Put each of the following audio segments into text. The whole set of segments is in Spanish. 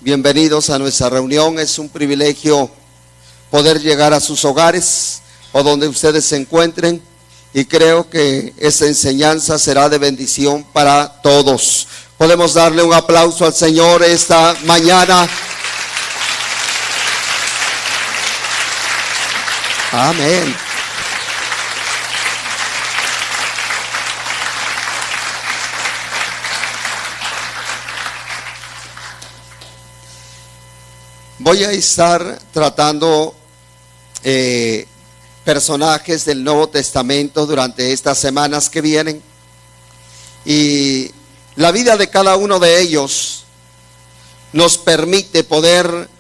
Bienvenidos a nuestra reunión. Es un privilegio poder llegar a sus hogares o donde ustedes se encuentren, y creo que esta enseñanza será de bendición para todos. Podemos darle un aplauso al Señor esta mañana. Amén. Voy a estar tratando personajes del Nuevo Testamento durante estas semanas que vienen, y la vida de cada uno de ellos nos permite poder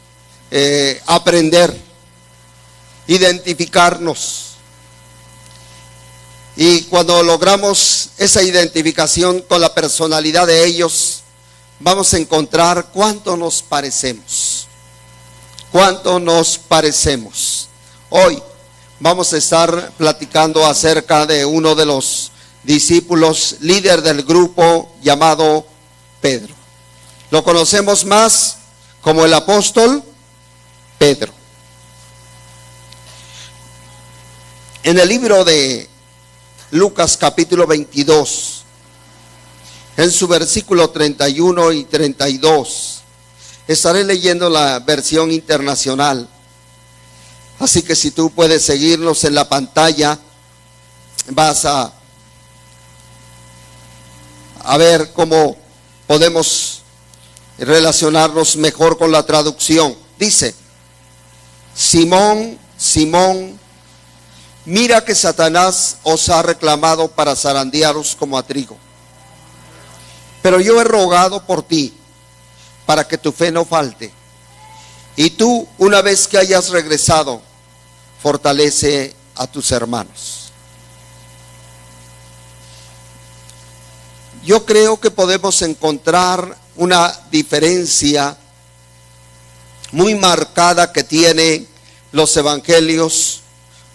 aprender, identificarnos, y cuando logramos esa identificación con la personalidad de ellos, vamos a encontrar cuánto nos parecemos. ¿Cuánto nos parecemos? Hoy vamos a estar platicando acerca de uno de los discípulos, líder del grupo llamado Pedro. Lo conocemos más como el apóstol Pedro. En el libro de Lucas capítulo 22, en su versículo 31 y 32, estaré leyendo la versión internacional. Así que si tú puedes seguirnos en la pantalla, vas a ver cómo podemos relacionarnos mejor con la traducción. Dice: Simón, Simón, mira que Satanás os ha reclamado para zarandearos como a trigo. Pero yo he rogado por ti, para que tu fe no falte. Y tú, una vez que hayas regresado, fortalece a tus hermanos. Yo creo que podemos encontrar una diferencia muy marcada que tienen los evangelios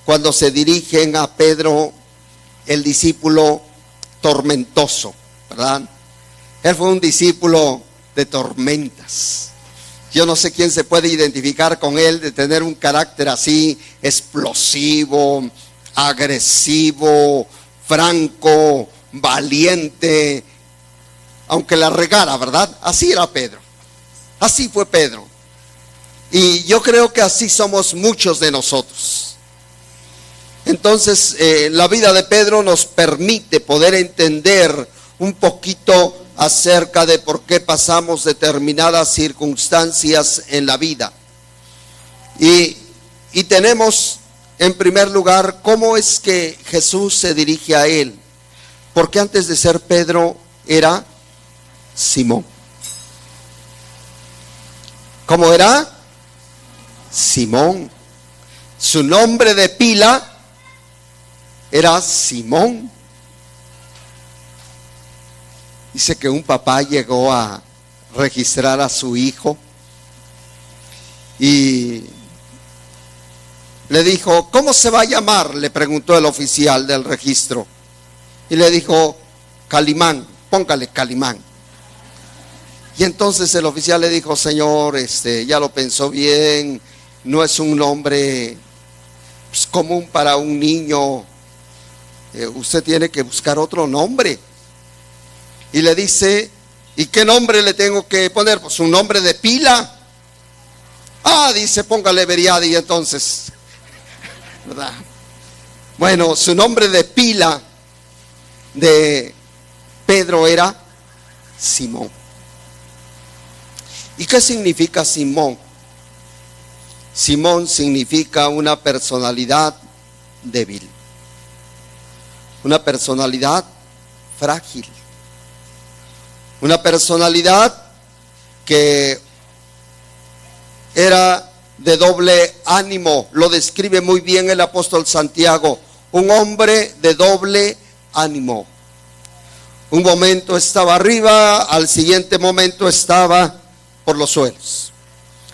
cuando se dirigen a Pedro, el discípulo tormentoso, ¿verdad? Él fue un discípulo de tormentas. Yo no sé quién se puede identificar con él, de tener un carácter así explosivo, agresivo, franco, valiente, aunque la regara, ¿verdad? Así era Pedro. Así fue Pedro. Y yo creo que así somos muchos de nosotros. Entonces, la vida de Pedro nos permite poder entender un poquito acerca de por qué pasamos determinadas circunstancias en la vida. Y tenemos en primer lugar cómo es que Jesús se dirige a él. Porque antes de ser Pedro era Simón. ¿Cómo era? Simón. Su nombre de pila era Simón. Dice que un papá llegó a registrar a su hijo y le dijo: ¿cómo se va a llamar?, le preguntó el oficial del registro. Y le dijo: Calimán, póngale Calimán. Y entonces el oficial le dijo: señor, ya lo pensó bien, no es un nombre común para un niño, usted tiene que buscar otro nombre. Y le dice: ¿y qué nombre le tengo que poner? Pues un nombre de pila. Ah, dice, póngale Beriadi entonces, ¿verdad? Bueno, su nombre de pila de Pedro era Simón. ¿Y qué significa Simón? Simón significa una personalidad débil, una personalidad frágil, una personalidad que era de doble ánimo. Lo describe muy bien el apóstol Santiago: un hombre de doble ánimo, Un momento estaba arriba, al siguiente momento estaba por los suelos.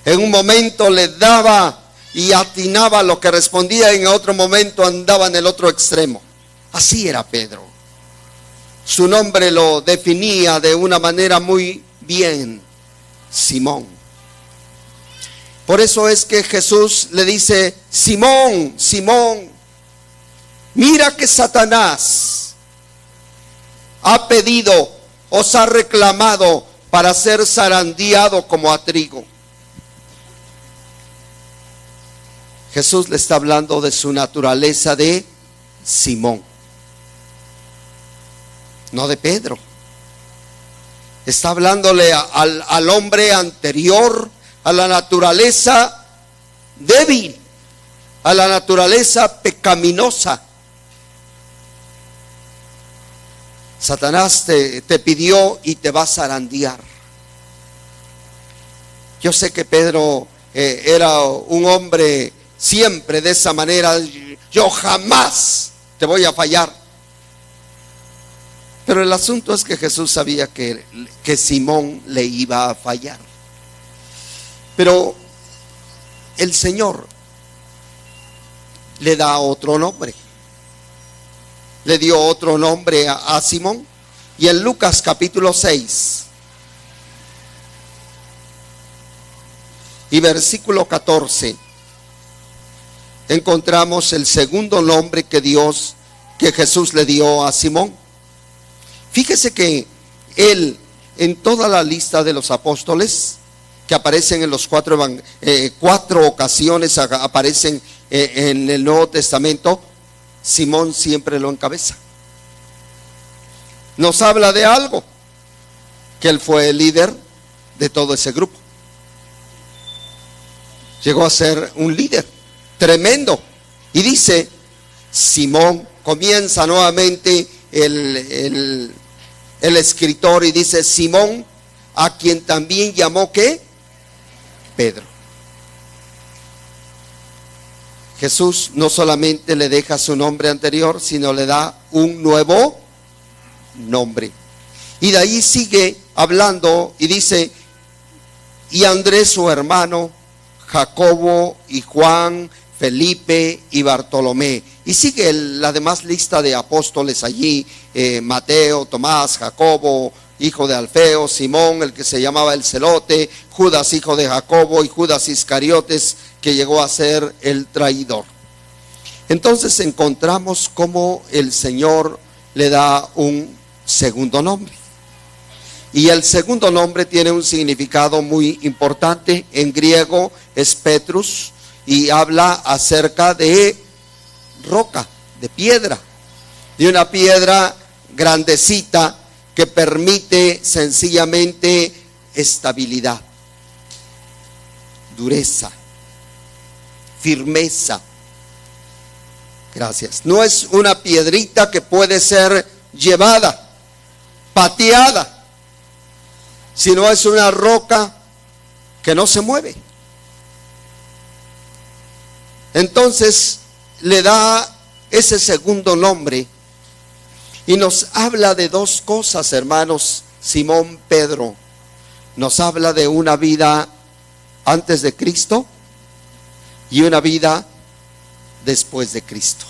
En un momento le daba y atinaba lo que respondía, y en otro momento andaba en el otro extremo. Así era Pedro. Su nombre lo definía de una manera muy bien: Simón. Por eso es que Jesús le dice: Simón, Simón, mira que Satanás ha pedido, os ha reclamado para ser zarandeado como a trigo. Jesús le está hablando de su naturaleza de Simón, no de Pedro. Está hablándole al hombre anterior, a la naturaleza débil, a la naturaleza pecaminosa. Satanás te pidió y te va a zarandear. Yo sé que Pedro era un hombre siempre de esa manera: yo jamás te voy a fallar. Pero el asunto es que Jesús sabía que Simón le iba a fallar. Pero el Señor le da otro nombre. Le dio otro nombre a Simón. Y en Lucas capítulo 6 y versículo 14 encontramos el segundo nombre que Jesús le dio a Simón. Fíjese que él, en toda la lista de los apóstoles que aparecen en los cuatro ocasiones, aparecen en el Nuevo Testamento, Simón siempre lo encabeza. Nos habla de algo, que él fue el líder de todo ese grupo. Llegó a ser un líder tremendo. Y dice, Simón, comienza nuevamente el escritor y dice: Simón, a quien también llamó ¿qué? Pedro. Jesús no solamente le deja su nombre anterior, sino le da un nuevo nombre. Y de ahí sigue hablando y dice: y Andrés su hermano, Jacobo y Juan, Felipe y Bartolomé. Y sigue la demás lista de apóstoles allí: Mateo, Tomás, Jacobo, hijo de Alfeo, Simón, el que se llamaba el Celote, Judas, hijo de Jacobo, y Judas Iscariotes, que llegó a ser el traidor. Entonces encontramos cómo el Señor le da un segundo nombre. Y el segundo nombre tiene un significado muy importante. En griego es Petrus, y habla acerca de roca, de piedra, de una piedra grandecita que permite sencillamente estabilidad, dureza, firmeza. Gracias. No es una piedrita que puede ser llevada, pateada, sino es una roca que no se mueve. Entonces le da ese segundo nombre y nos habla de dos cosas, hermanos. Simón Pedro nos habla de una vida antes de Cristo y una vida después de Cristo.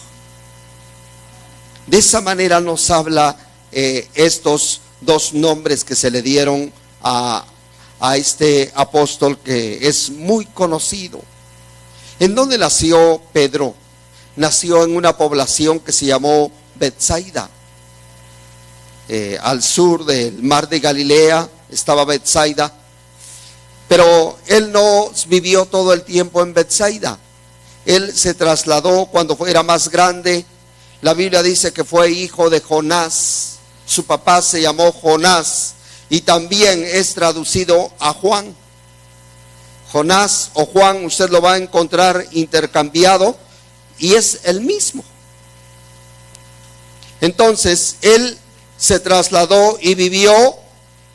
De esa manera nos habla estos dos nombres que se le dieron a este apóstol, que es muy conocido. ¿En dónde nació Pedro? Nació en una población que se llamó Betsaida. Al sur del mar de Galilea estaba Betsaida. Pero él no vivió todo el tiempo en Betsaida. Él se trasladó cuando era más grande. La Biblia dice que fue hijo de Jonás. Su papá se llamó Jonás y también es traducido a Juan. Jonás o Juan, usted lo va a encontrar intercambiado y es el mismo. Entonces él se trasladó y vivió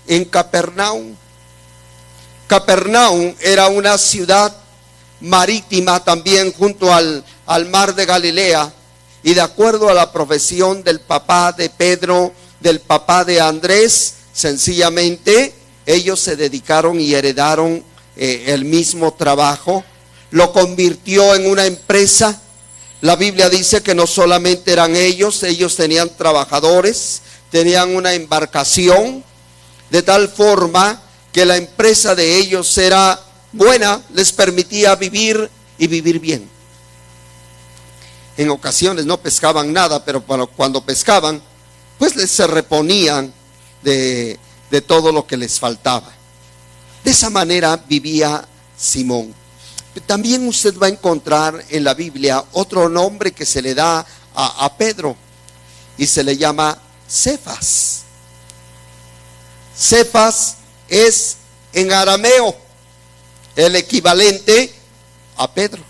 en Capernaum. Capernaum era una ciudad marítima también junto al mar de Galilea, y de acuerdo a la profesión del papá de Pedro, del papá de Andrés. Sencillamente ellos se dedicaron y heredaron el mismo trabajo. Lo convirtió en una empresa. La Biblia dice que no solamente eran ellos tenían trabajadores, tenían una embarcación, de tal forma que la empresa de ellos era buena, les permitía vivir y vivir bien. En ocasiones no pescaban nada, pero cuando pescaban, pues se reponían de todo lo que les faltaba. De esa manera vivía Simón. También usted va a encontrar en la Biblia otro nombre que se le da a Pedro, y se le llama Cefas. Cefas es en arameo el equivalente a Pedro,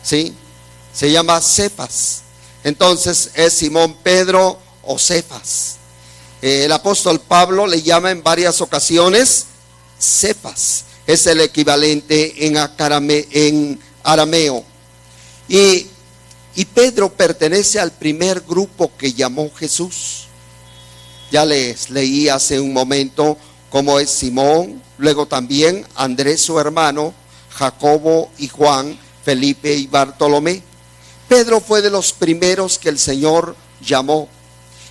¿sí? Se llama Cefas. Entonces es Simón Pedro o Cefas. El apóstol Pablo le llama en varias ocasiones Cefas. Es el equivalente en arameo. Y Pedro pertenece al primer grupo que llamó Jesús. Ya les leí hace un momento cómo es Simón, luego también Andrés su hermano, Jacobo y Juan, Felipe y Bartolomé. Pedro fue de los primeros que el Señor llamó.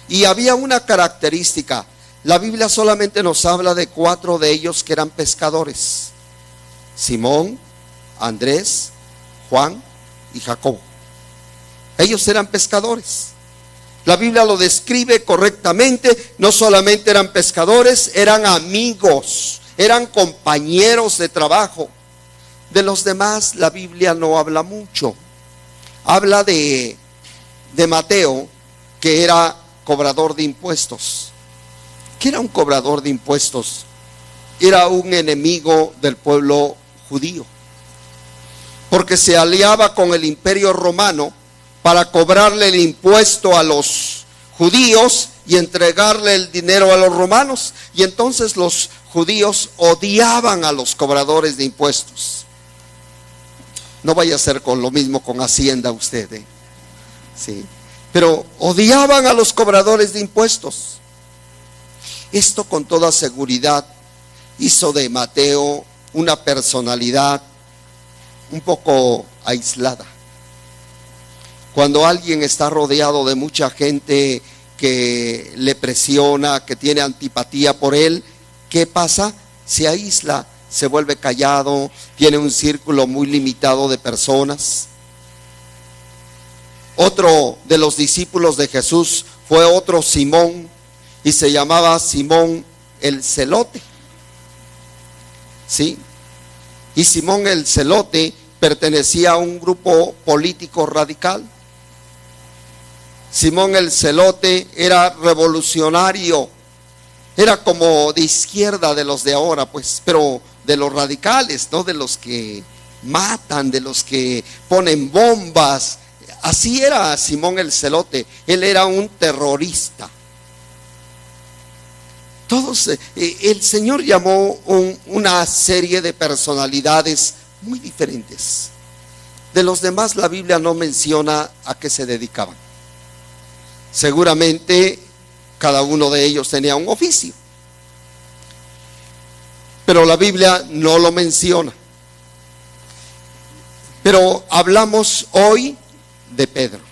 Y había una característica. La Biblia solamente nos habla de 4 de ellos que eran pescadores: Simón, Andrés, Juan y Jacobo. Ellos eran pescadores. La Biblia lo describe correctamente. No solamente eran pescadores, eran amigos, eran compañeros de trabajo. De los demás la Biblia no habla mucho. Habla de Mateo, que era cobrador de impuestos. ¿Qué era un cobrador de impuestos? Era un enemigo del pueblo judío, porque se aliaba con el imperio romano para cobrarle el impuesto a los judíos y entregarle el dinero a los romanos. Y entonces los judíos odiaban a los cobradores de impuestos. No vaya a ser con lo mismo con Hacienda usted, sí. Pero odiaban a los cobradores de impuestos. Esto con toda seguridad hizo de Mateo una personalidad un poco aislada. Cuando alguien está rodeado de mucha gente que le presiona, que tiene antipatía por él, ¿qué pasa? Se aísla, se vuelve callado, tiene un círculo muy limitado de personas. Otro de los discípulos de Jesús fue otro Simón, y se llamaba Simón el Celote, ¿sí? Y Simón el Celote pertenecía a un grupo político radical. Simón el Celote era revolucionario, era como de izquierda de los de ahora, pues, pero de los radicales, no de los que matan, de los que ponen bombas. Así era Simón el Celote. Él era un terrorista. Todos, el Señor llamó una serie de personalidades muy diferentes. De los demás la Biblia no menciona a qué se dedicaban. Seguramente cada uno de ellos tenía un oficio, pero la Biblia no lo menciona. Pero hablamos hoy de Pedro.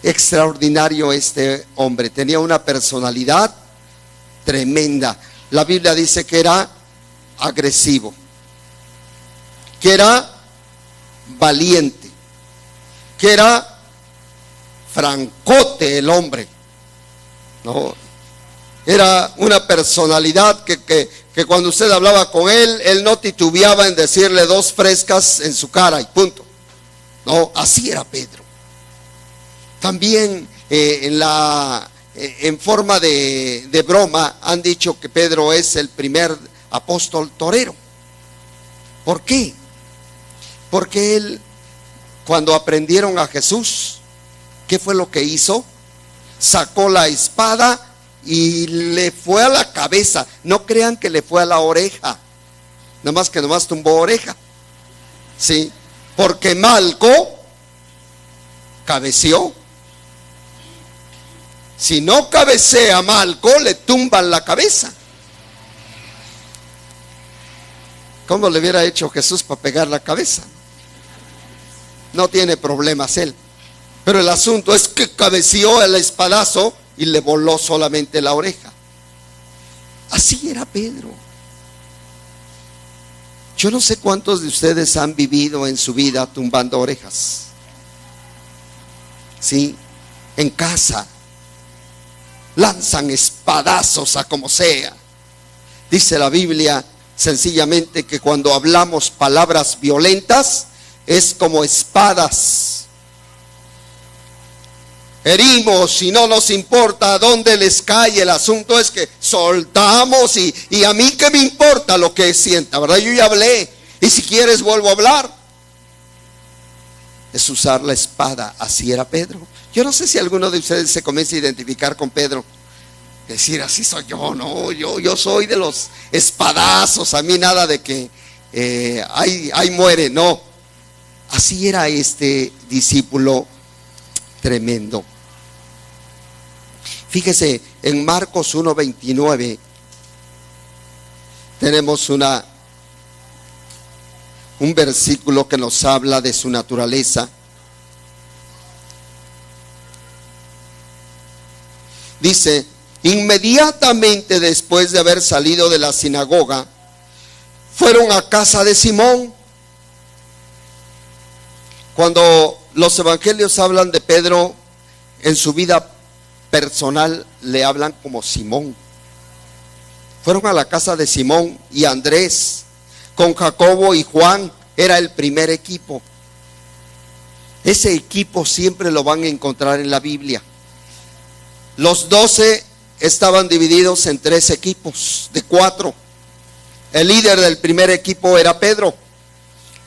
Extraordinario este hombre, tenía una personalidad tremenda. La Biblia dice que era agresivo, que era valiente, que era francote el hombre, ¿no? Era una personalidad que cuando usted hablaba con él no titubeaba en decirle 2 frescas en su cara y punto. No, así era Pedro. También en forma de broma han dicho que Pedro es el primer apóstol torero. ¿Por qué? Porque él, cuando aprendieron a Jesús, ¿qué fue lo que hizo? Sacó la espada y le fue a la cabeza. No crean que le fue a la oreja, nomás tumbó oreja, ¿sí? Porque Malco cabeció. Si no cabecea Malco, le tumban la cabeza. ¿Cómo le hubiera hecho Jesús para pegar la cabeza? No tiene problemas él. Pero el asunto es que cabeceó el espadazo y le voló solamente la oreja. Así era Pedro. Yo no sé cuántos de ustedes han vivido en su vida tumbando orejas. Sí, en casa. Lanzan espadazos a como sea. Dice la Biblia sencillamente que cuando hablamos palabras violentas es como espadas. Herimos y no nos importa a dónde les cae. El asunto es que soltamos y a mí qué me importa lo que sienta, ¿verdad? Yo ya hablé y si quieres vuelvo a hablar. Es usar la espada. Así era Pedro. Yo no sé si alguno de ustedes se comienza a identificar con Pedro. Decir, así soy yo, no, yo soy de los espadazos. A mí nada de que ahí muere, no. Así era este discípulo tremendo. Fíjese, en Marcos 1:29 tenemos un versículo que nos habla de su naturaleza. Dice, inmediatamente después de haber salido de la sinagoga, fueron a casa de Simón. Cuando los evangelios hablan de Pedro, en su vida personal le hablan como Simón. Fueron a la casa de Simón y Andrés, con Jacobo y Juan. Era el primer equipo. Ese equipo siempre lo van a encontrar en la Biblia. Los 12 estaban divididos en 3 equipos de 4. El líder del primer equipo era Pedro.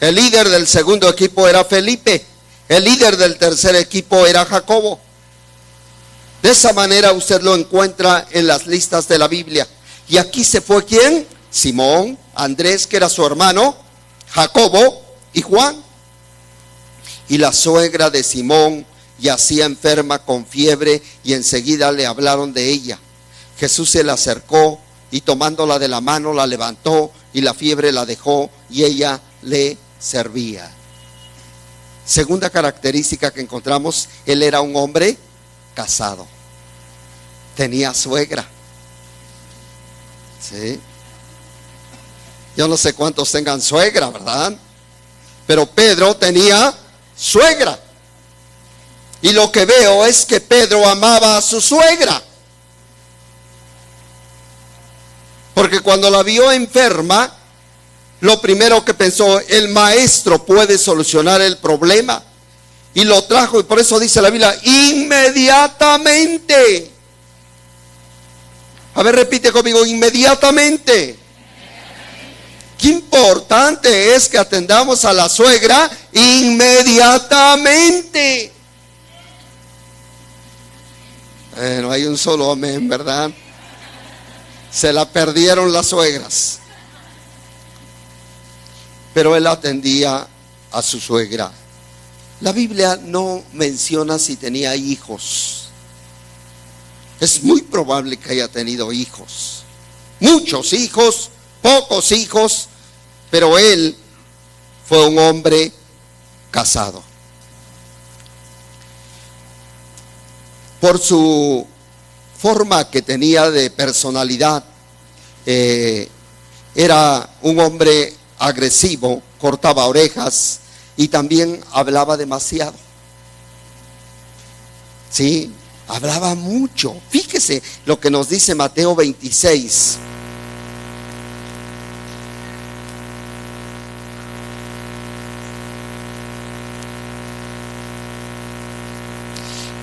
El líder del segundo equipo era Felipe. El líder del tercer equipo era Jacobo. De esa manera usted lo encuentra en las listas de la Biblia. Y aquí se fue ¿quién? Simón, Andrés, que era su hermano, Jacobo y Juan. Y la suegra de Simón yacía enferma con fiebre y enseguida le hablaron de ella. Jesús se le acercó y tomándola de la mano la levantó y la fiebre la dejó y ella le servía. Segunda característica que encontramos, él era un hombre casado. Tenía suegra. ¿Sí? Yo no sé cuántos tengan suegra, ¿verdad? Pero Pedro tenía suegra. Y lo que veo es que Pedro amaba a su suegra. Porque cuando la vio enferma, lo primero que pensó, el maestro puede solucionar el problema. Y lo trajo, y por eso dice la Biblia, inmediatamente. A ver, repite conmigo, inmediatamente. Qué importante es que atendamos a la suegra inmediatamente. No hay un solo amén, ¿verdad? Se la perdieron las suegras. Pero él atendía a su suegra. La Biblia no menciona si tenía hijos. Es muy probable que haya tenido hijos. Muchos hijos, pocos hijos, pero él fue un hombre casado. Por su forma que tenía de personalidad, era un hombre agresivo, cortaba orejas y también hablaba demasiado. Sí, hablaba mucho. Fíjese lo que nos dice Mateo 26.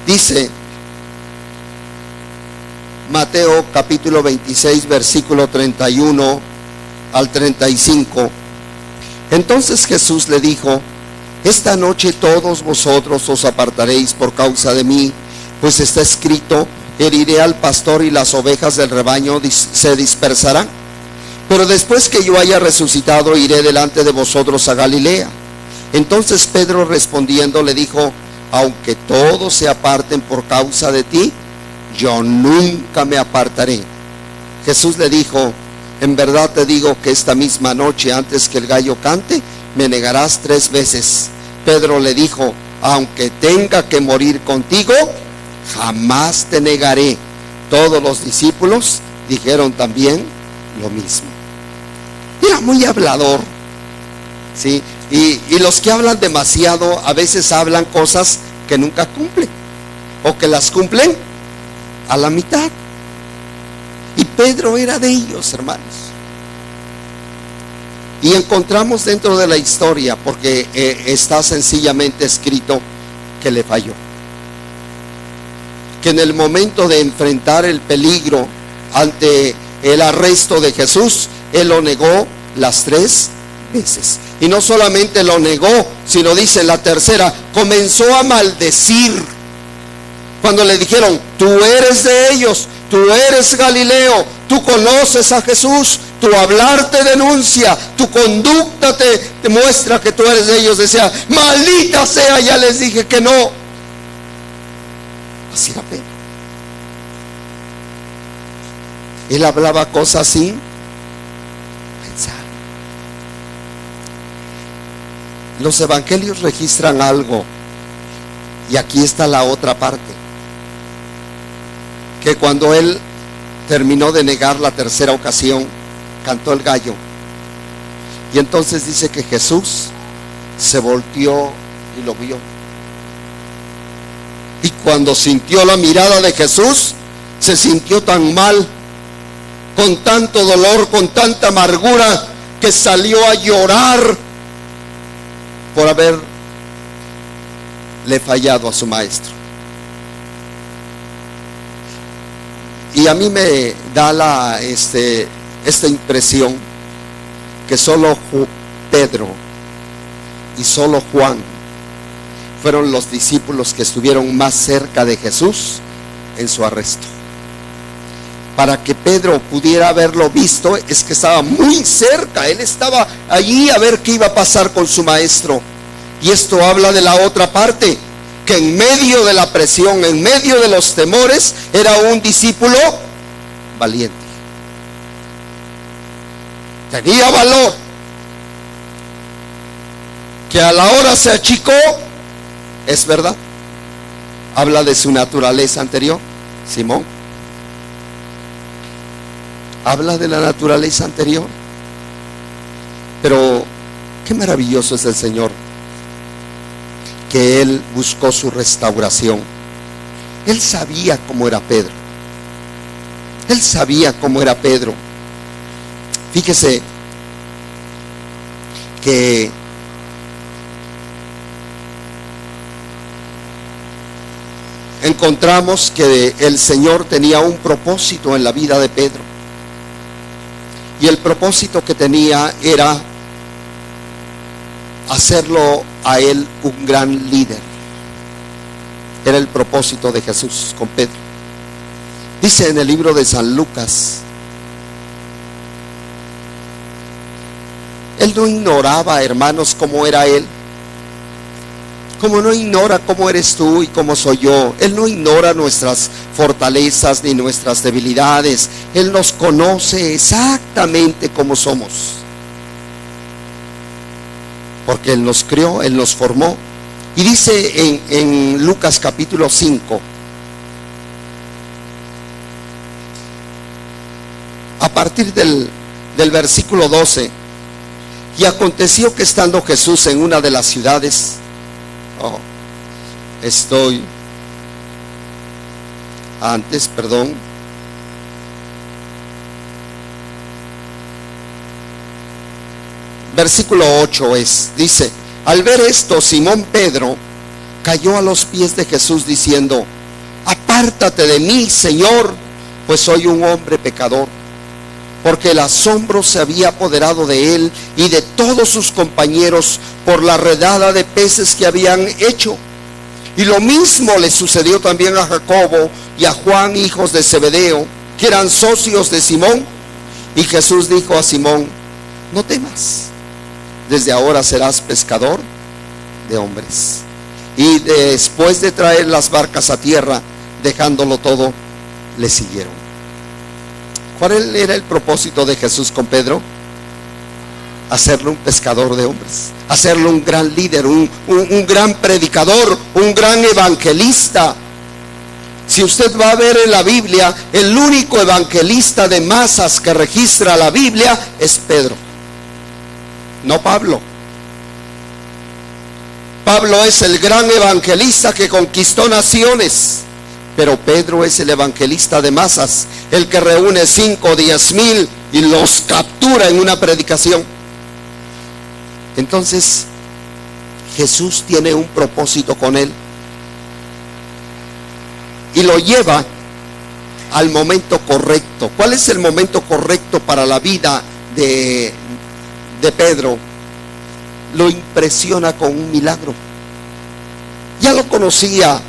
Dice Mateo capítulo 26, versículo 31 al 35. Entonces Jesús le dijo: esta noche todos vosotros os apartaréis por causa de mí, pues está escrito: heriré al pastor y las ovejas del rebaño se dispersarán. Pero después que yo haya resucitado, iré delante de vosotros a Galilea. Entonces Pedro respondiendo le dijo: aunque todos se aparten por causa de ti, yo nunca me apartaré. Jesús le dijo, en verdad te digo que esta misma noche, antes que el gallo cante, me negarás 3 veces. Pedro le dijo, aunque tenga que morir contigo, jamás te negaré. Todos los discípulos dijeron también lo mismo. Era muy hablador, ¿sí? Y los que hablan demasiado a veces hablan cosas que nunca cumplen, o que las cumplen a la mitad. Y Pedro era de ellos, hermanos. Y encontramos dentro de la historia, porque está sencillamente escrito que le falló, que en el momento de enfrentar el peligro ante el arresto de Jesús, él lo negó las 3 veces. Y no solamente lo negó, sino dice la tercera, comenzó a maldecir. Cuando le dijeron, tú eres de ellos, tú eres Galileo, tú conoces a Jesús, tu hablar te denuncia, tu conducta te muestra que tú eres de ellos, decía, maldita sea, ya les dije que no. Así era Pedro. Él hablaba cosas sin pensar. Los evangelios registran algo, y aquí está la otra parte, que cuando él terminó de negar la tercera ocasión, cantó el gallo, y entonces dice que Jesús se volteó y lo vio, y cuando sintió la mirada de Jesús, se sintió tan mal, con tanto dolor, con tanta amargura, que salió a llorar por haberle fallado a su maestro. Y a mí me da esta impresión que solo Pedro y solo Juan fueron los discípulos que estuvieron más cerca de Jesús en su arresto. Para que Pedro pudiera haberlo visto, es que estaba muy cerca, él estaba allí a ver qué iba a pasar con su maestro. Y esto habla de la otra parte, que en medio de la presión, en medio de los temores, era un discípulo valiente. Tenía valor, que a la hora se achicó, es verdad. Habla de su naturaleza anterior, Simón. Habla de la naturaleza anterior. Pero qué maravilloso es el Señor, que Él buscó su restauración. Él sabía cómo era Pedro. Él sabía cómo era Pedro. Fíjese que encontramos que el Señor tenía un propósito en la vida de Pedro. Y el propósito que tenía era hacerlo a él un gran líder. Era el propósito de Jesús con Pedro. Dice en el libro de San Lucas, él no ignoraba, hermanos, cómo era él, como no ignora cómo eres tú y cómo soy yo. Él no ignora nuestras fortalezas ni nuestras debilidades. Él nos conoce exactamente como somos, porque Él nos crió, Él nos formó. Y dice en Lucas capítulo 5, a partir del versículo 12, y aconteció que estando Jesús en una de las ciudades, versículo 8 dice, al ver esto, Simón Pedro cayó a los pies de Jesús diciendo, apártate de mí, Señor, pues soy un hombre pecador. Porque el asombro se había apoderado de él y de todos sus compañeros por la redada de peces que habían hecho. Y lo mismo le sucedió también a Jacobo y a Juan, hijos de Zebedeo, que eran socios de Simón. Y Jesús dijo a Simón, no temas, desde ahora serás pescador de hombres. Y después de traer las barcas a tierra, dejándolo todo, le siguieron. ¿Cuál era el propósito de Jesús con Pedro? Hacerlo un pescador de hombres, hacerlo un gran líder, un gran predicador, un gran evangelista. Si usted va a ver en la Biblia, el único evangelista de masas que registra la Biblia es Pedro, no Pablo. Pablo es el gran evangelista que conquistó naciones, pero Pedro es el evangelista de masas, el que reúne 5 o 10 mil y los captura en una predicación. Entonces, Jesús tiene un propósito con él y lo lleva al momento correcto. ¿Cuál es el momento correcto para la vida de Pedro? Lo impresiona con un milagro. Ya lo conocía.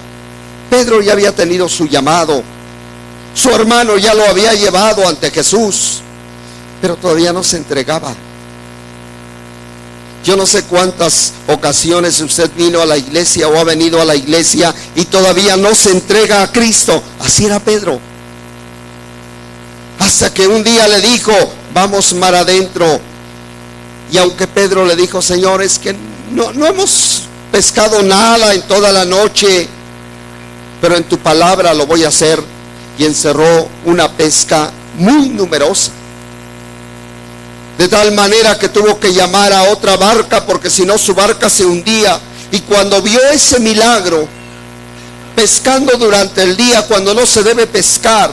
Pedro ya había tenido su llamado. Su hermano ya lo había llevado ante Jesús, pero todavía no se entregaba. Yo no sé cuántas ocasiones usted vino a la iglesia o ha venido a la iglesia y todavía no se entrega a Cristo. Así era Pedro. Hasta que un día le dijo: vamos mar adentro. Y aunque Pedro le dijo: Señor, es que no hemos pescado nada en toda la noche, pero en tu palabra lo voy a hacer. Y encerró una pesca muy numerosa, de tal manera que tuvo que llamar a otra barca, porque si no su barca se hundía. Y cuando vio ese milagro, pescando durante el día cuando no se debe pescar,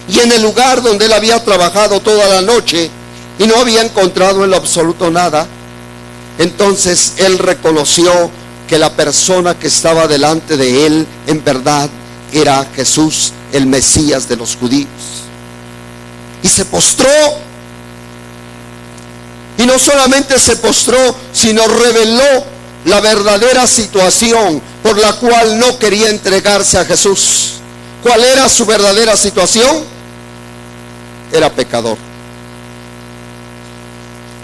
y en el lugar donde él había trabajado toda la noche y no había encontrado en lo absoluto nada, entonces él reconoció que la persona que estaba delante de él en verdad era Jesús, el Mesías de los judíos, y se postró. Y no solamente se postró, sino reveló la verdadera situación por la cual no quería entregarse a Jesús. ¿Cuál era su verdadera situación? Era pecador.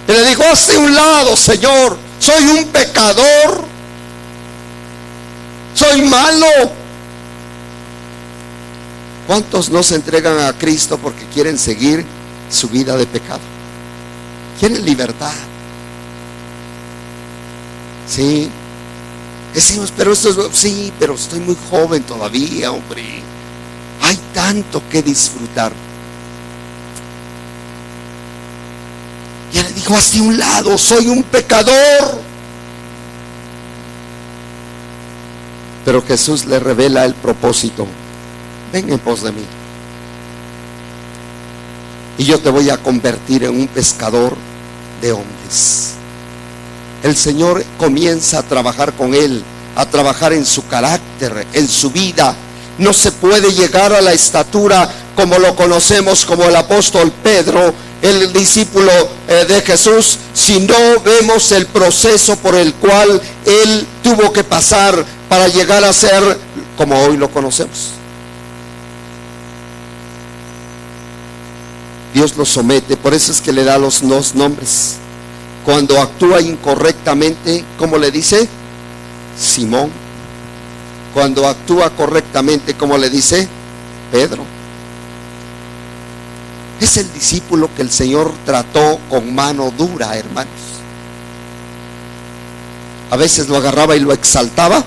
Y le dijo: hazte un lado, Señor, soy un pecador, soy malo. ¿Cuántos no se entregan a Cristo porque quieren seguir su vida de pecado? Quieren libertad. Sí. Decimos: pero esto es... Sí, pero estoy muy joven todavía, hombre. Hay tanto que disfrutar. Y le dijo: hazte un lado, soy un pecador. Pero Jesús le revela el propósito: ven en pos de mí, y yo te voy a convertir en un pescador de hombres. El Señor comienza a trabajar con él, a trabajar en su carácter, en su vida. No se puede llegar a la estatura como lo conocemos como el apóstol Pedro, el discípulo de Jesús, si no vemos el proceso por el cual él tuvo que pasar para llegar a ser como hoy lo conocemos. Dios lo somete, por eso es que le da los dos nombres. Cuando actúa incorrectamente, ¿cómo le dice? Simón. Cuando actúa correctamente, ¿cómo le dice? Pedro. Es el discípulo que el Señor trató con mano dura, hermanos. A veces lo agarraba y lo exaltaba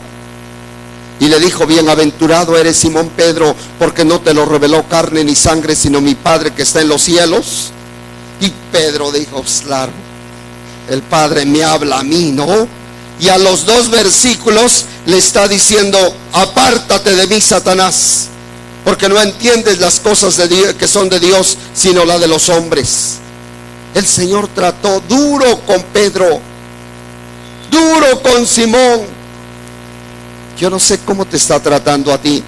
y le dijo: bienaventurado eres, Simón Pedro, porque no te lo reveló carne ni sangre, sino mi Padre que está en los cielos. Y Pedro dijo: pues claro, el Padre me habla a mí, ¿no? Y a los 2 versículos le está diciendo: apártate de mí, Satanás, porque no entiendes las cosas de Dios, que son de Dios, sino la de los hombres. El Señor trató duro con Pedro, duro con Simón. Yo no sé cómo te está tratando a ti,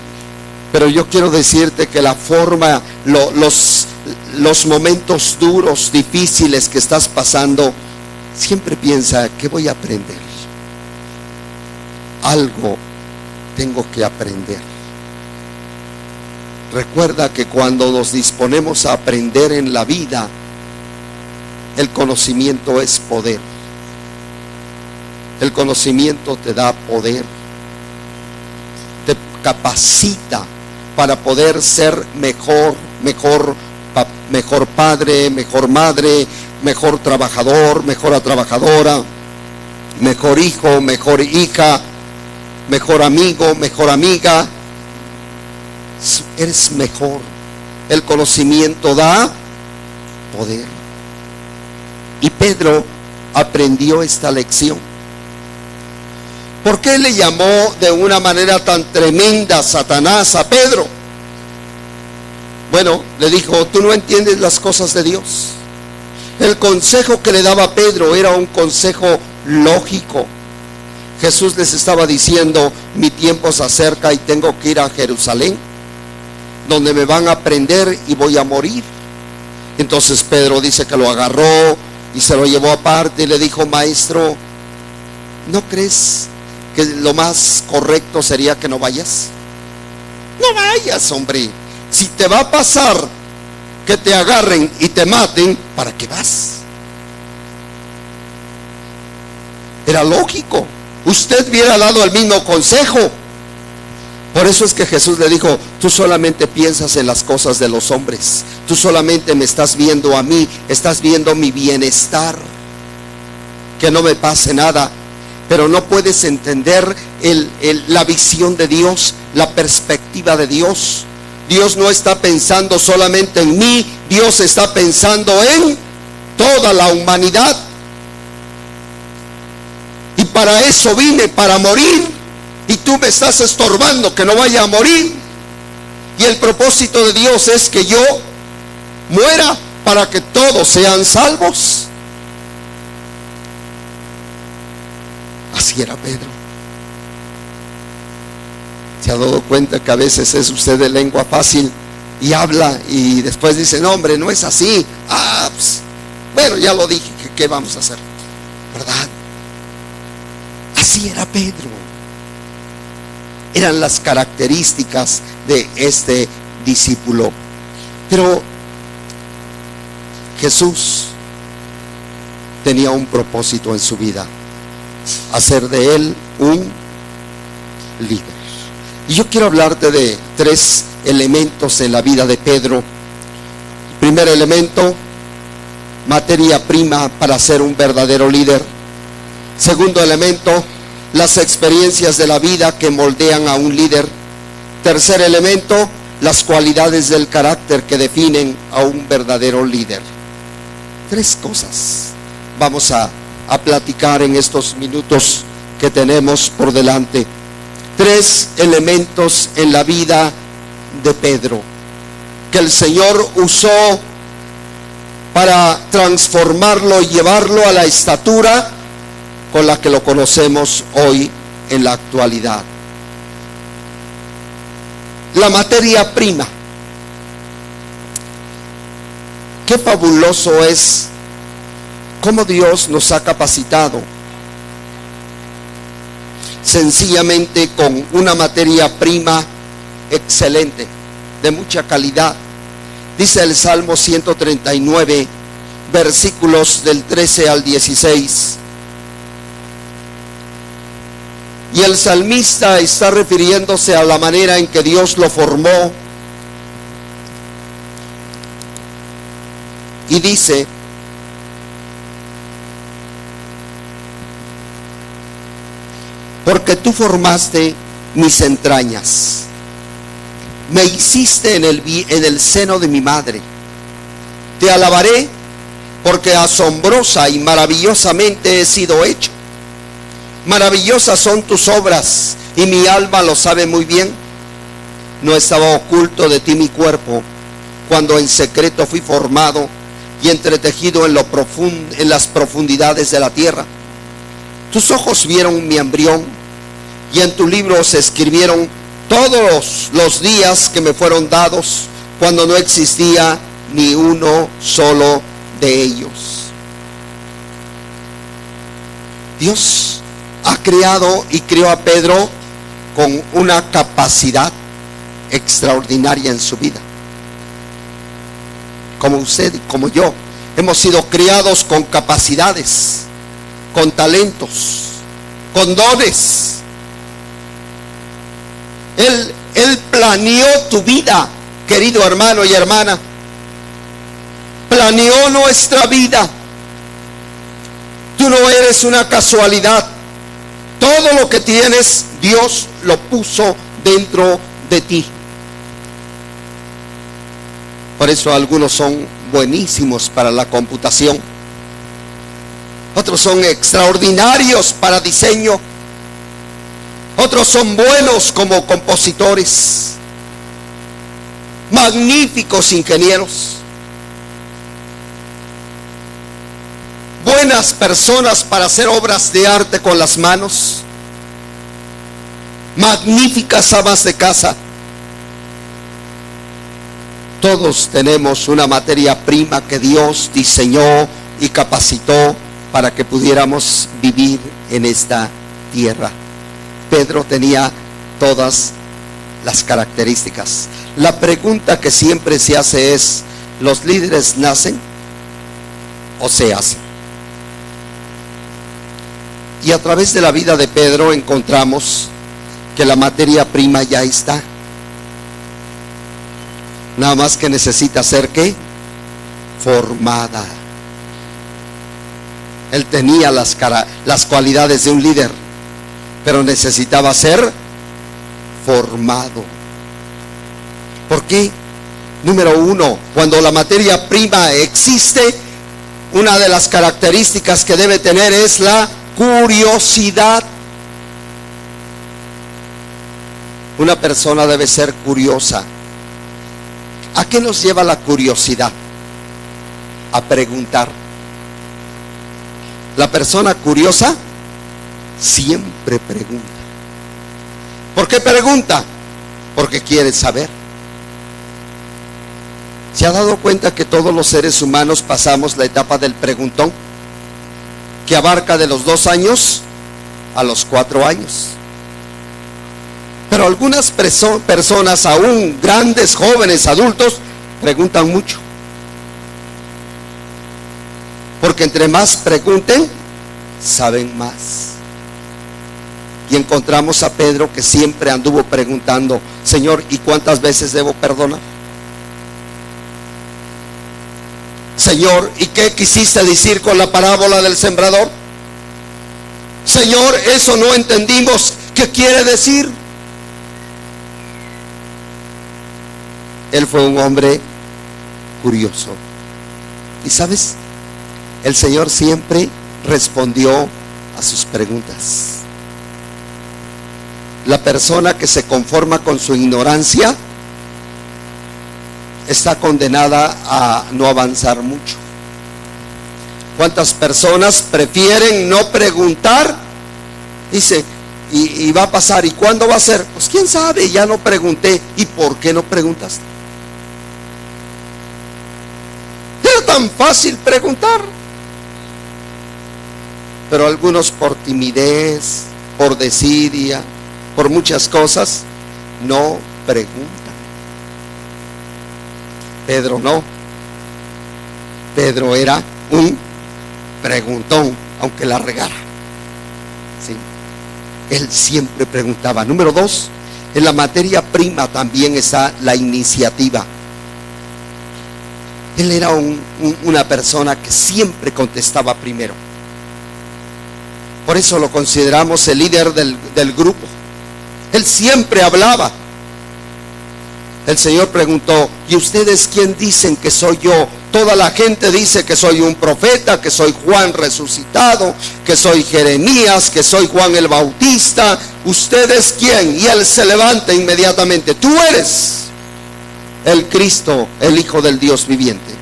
pero yo quiero decirte que la forma, los momentos duros, difíciles que estás pasando, siempre piensa: ¿qué voy a aprender? Algo tengo que aprender. Recuerda que cuando nos disponemos a aprender en la vida, el conocimiento es poder. El conocimiento te da poder, te capacita para poder ser mejor padre, mejor madre, mejor trabajador, mejor trabajadora, mejor hijo, mejor hija, mejor amigo, mejor amiga. Eres mejor. El conocimiento da poder. Y Pedro aprendió esta lección. ¿Por qué le llamó de una manera tan tremenda Satanás a Pedro? Bueno, le dijo: tú no entiendes las cosas de Dios. El consejo que le daba Pedro era un consejo lógico. Jesús les estaba diciendo: mi tiempo se acerca y tengo que ir a Jerusalén, donde me van a prender y voy a morir. Entonces Pedro dice que lo agarró y se lo llevó aparte y le dijo: maestro, ¿no crees que lo más correcto sería que no vayas? No vayas, hombre. Si te va a pasar que te agarren y te maten, ¿para qué vas? Era lógico. Usted hubiera dado el mismo consejo. Por eso es que Jesús le dijo: tú solamente piensas en las cosas de los hombres, tú solamente me estás viendo a mí, estás viendo mi bienestar, que no me pase nada. Pero no puedes entender la visión de Dios, la perspectiva de Dios. Dios no está pensando solamente en mí, Dios está pensando en toda la humanidad. Y para eso vine, para morir. Y tú me estás estorbando que no vaya a morir. Y el propósito de Dios es que yo muera para que todos sean salvos. Así era Pedro. ¿Se ha dado cuenta que a veces es usted de lengua fácil y habla y después dice: no, hombre, no es así? Pues, bueno, ya lo dije, ¿qué vamos a hacer? ¿Verdad? Así era Pedro. Eran las características de este discípulo. Pero Jesús tenía un propósito en su vida: hacer de él un líder. Y yo quiero hablarte de 3 elementos en la vida de Pedro. El primer elemento: materia prima para ser un verdadero líder. Segundo elemento: las experiencias de la vida que moldean a un líder. Tercer elemento: las cualidades del carácter que definen a un verdadero líder. 3 cosas vamos a platicar en estos minutos que tenemos por delante. 3 elementos en la vida de Pedro que el Señor usó para transformarlo y llevarlo a la estatura con la que lo conocemos hoy en la actualidad. La materia prima. Qué fabuloso es cómo Dios nos ha capacitado sencillamente con una materia prima excelente, de mucha calidad. Dice el Salmo 139, versículos del 13 al 16. Y el salmista está refiriéndose a la manera en que Dios lo formó. Y dice: porque tú formaste mis entrañas, me hiciste en el seno de mi madre. Te alabaré, porque asombrosa y maravillosamente he sido hecho. Maravillosas son tus obras, y mi alma lo sabe muy bien. No estaba oculto de ti mi cuerpo, cuando en secreto fui formado y entretejido en las profundidades de la tierra. Tus ojos vieron mi embrión, y en tu libro se escribieron todos los días que me fueron dados, cuando no existía ni uno solo de ellos. Dios ha creado y creó a Pedro con una capacidad extraordinaria en su vida. Como usted y como yo, hemos sido criados con capacidades, con talentos, con dones. Él Él planeó tu vida, querido hermano y hermana. Planeó nuestra vida. Tú no eres una casualidad. Todo lo que tienes, Dios lo puso dentro de ti. Por eso algunos son buenísimos para la computación. Otros son extraordinarios para diseño. Otros son buenos como compositores. Magníficos ingenieros. Buenas personas para hacer obras de arte con las manos. Magníficas amas de casa. Todos tenemos una materia prima que Dios diseñó y capacitó para que pudiéramos vivir en esta tierra. Pedro tenía todas las características. La pregunta que siempre se hace es: ¿los líderes nacen o se hacen? Y a través de la vida de Pedro encontramos que la materia prima ya está. Nada más que necesita ser ¿qué? Formada. Él tenía las cualidades de un líder, pero necesitaba ser formado. ¿Por qué? Número uno, cuando la materia prima existe, una de las características que debe tener es la curiosidad. Una persona debe ser curiosa. ¿A qué nos lleva la curiosidad? A preguntar. La persona curiosa siempre pregunta. ¿Por qué pregunta? Porque quiere saber. ¿Se ha dado cuenta que todos los seres humanos pasamos la etapa del preguntón? Que abarca de los 2 años a los 4 años. Pero algunas personas, aún grandes, jóvenes, adultos, preguntan mucho. Porque entre más pregunten, saben más. Y encontramos a Pedro que siempre anduvo preguntando: Señor, ¿y cuántas veces debo perdonar? Señor, ¿y qué quisiste decir con la parábola del sembrador? Señor, eso no entendimos. ¿Qué quiere decir? Él fue un hombre curioso. Y sabes, el Señor siempre respondió a sus preguntas. La persona que se conforma con su ignorancia está condenada a no avanzar mucho. ¿Cuántas personas prefieren no preguntar? Dice, y va a pasar, ¿y cuándo va a ser? Pues quién sabe, ya no pregunté. ¿Y por qué no preguntaste? Era tan fácil preguntar. Pero algunos por timidez, por desidia, por muchas cosas, no preguntan. Pedro no. Pedro era un preguntón, aunque la regara. ¿Sí? Él siempre preguntaba. Número 2, en la materia prima también está la iniciativa. Él era una persona que siempre contestaba primero. Por eso lo consideramos el líder del grupo. Él siempre hablaba. El Señor preguntó: ¿y ustedes quién dicen que soy yo? Toda la gente dice que soy un profeta, que soy Juan resucitado, que soy Jeremías, que soy Juan el Bautista. ¿Ustedes quién? Y él se levanta inmediatamente: tú eres el Cristo, el Hijo del Dios viviente.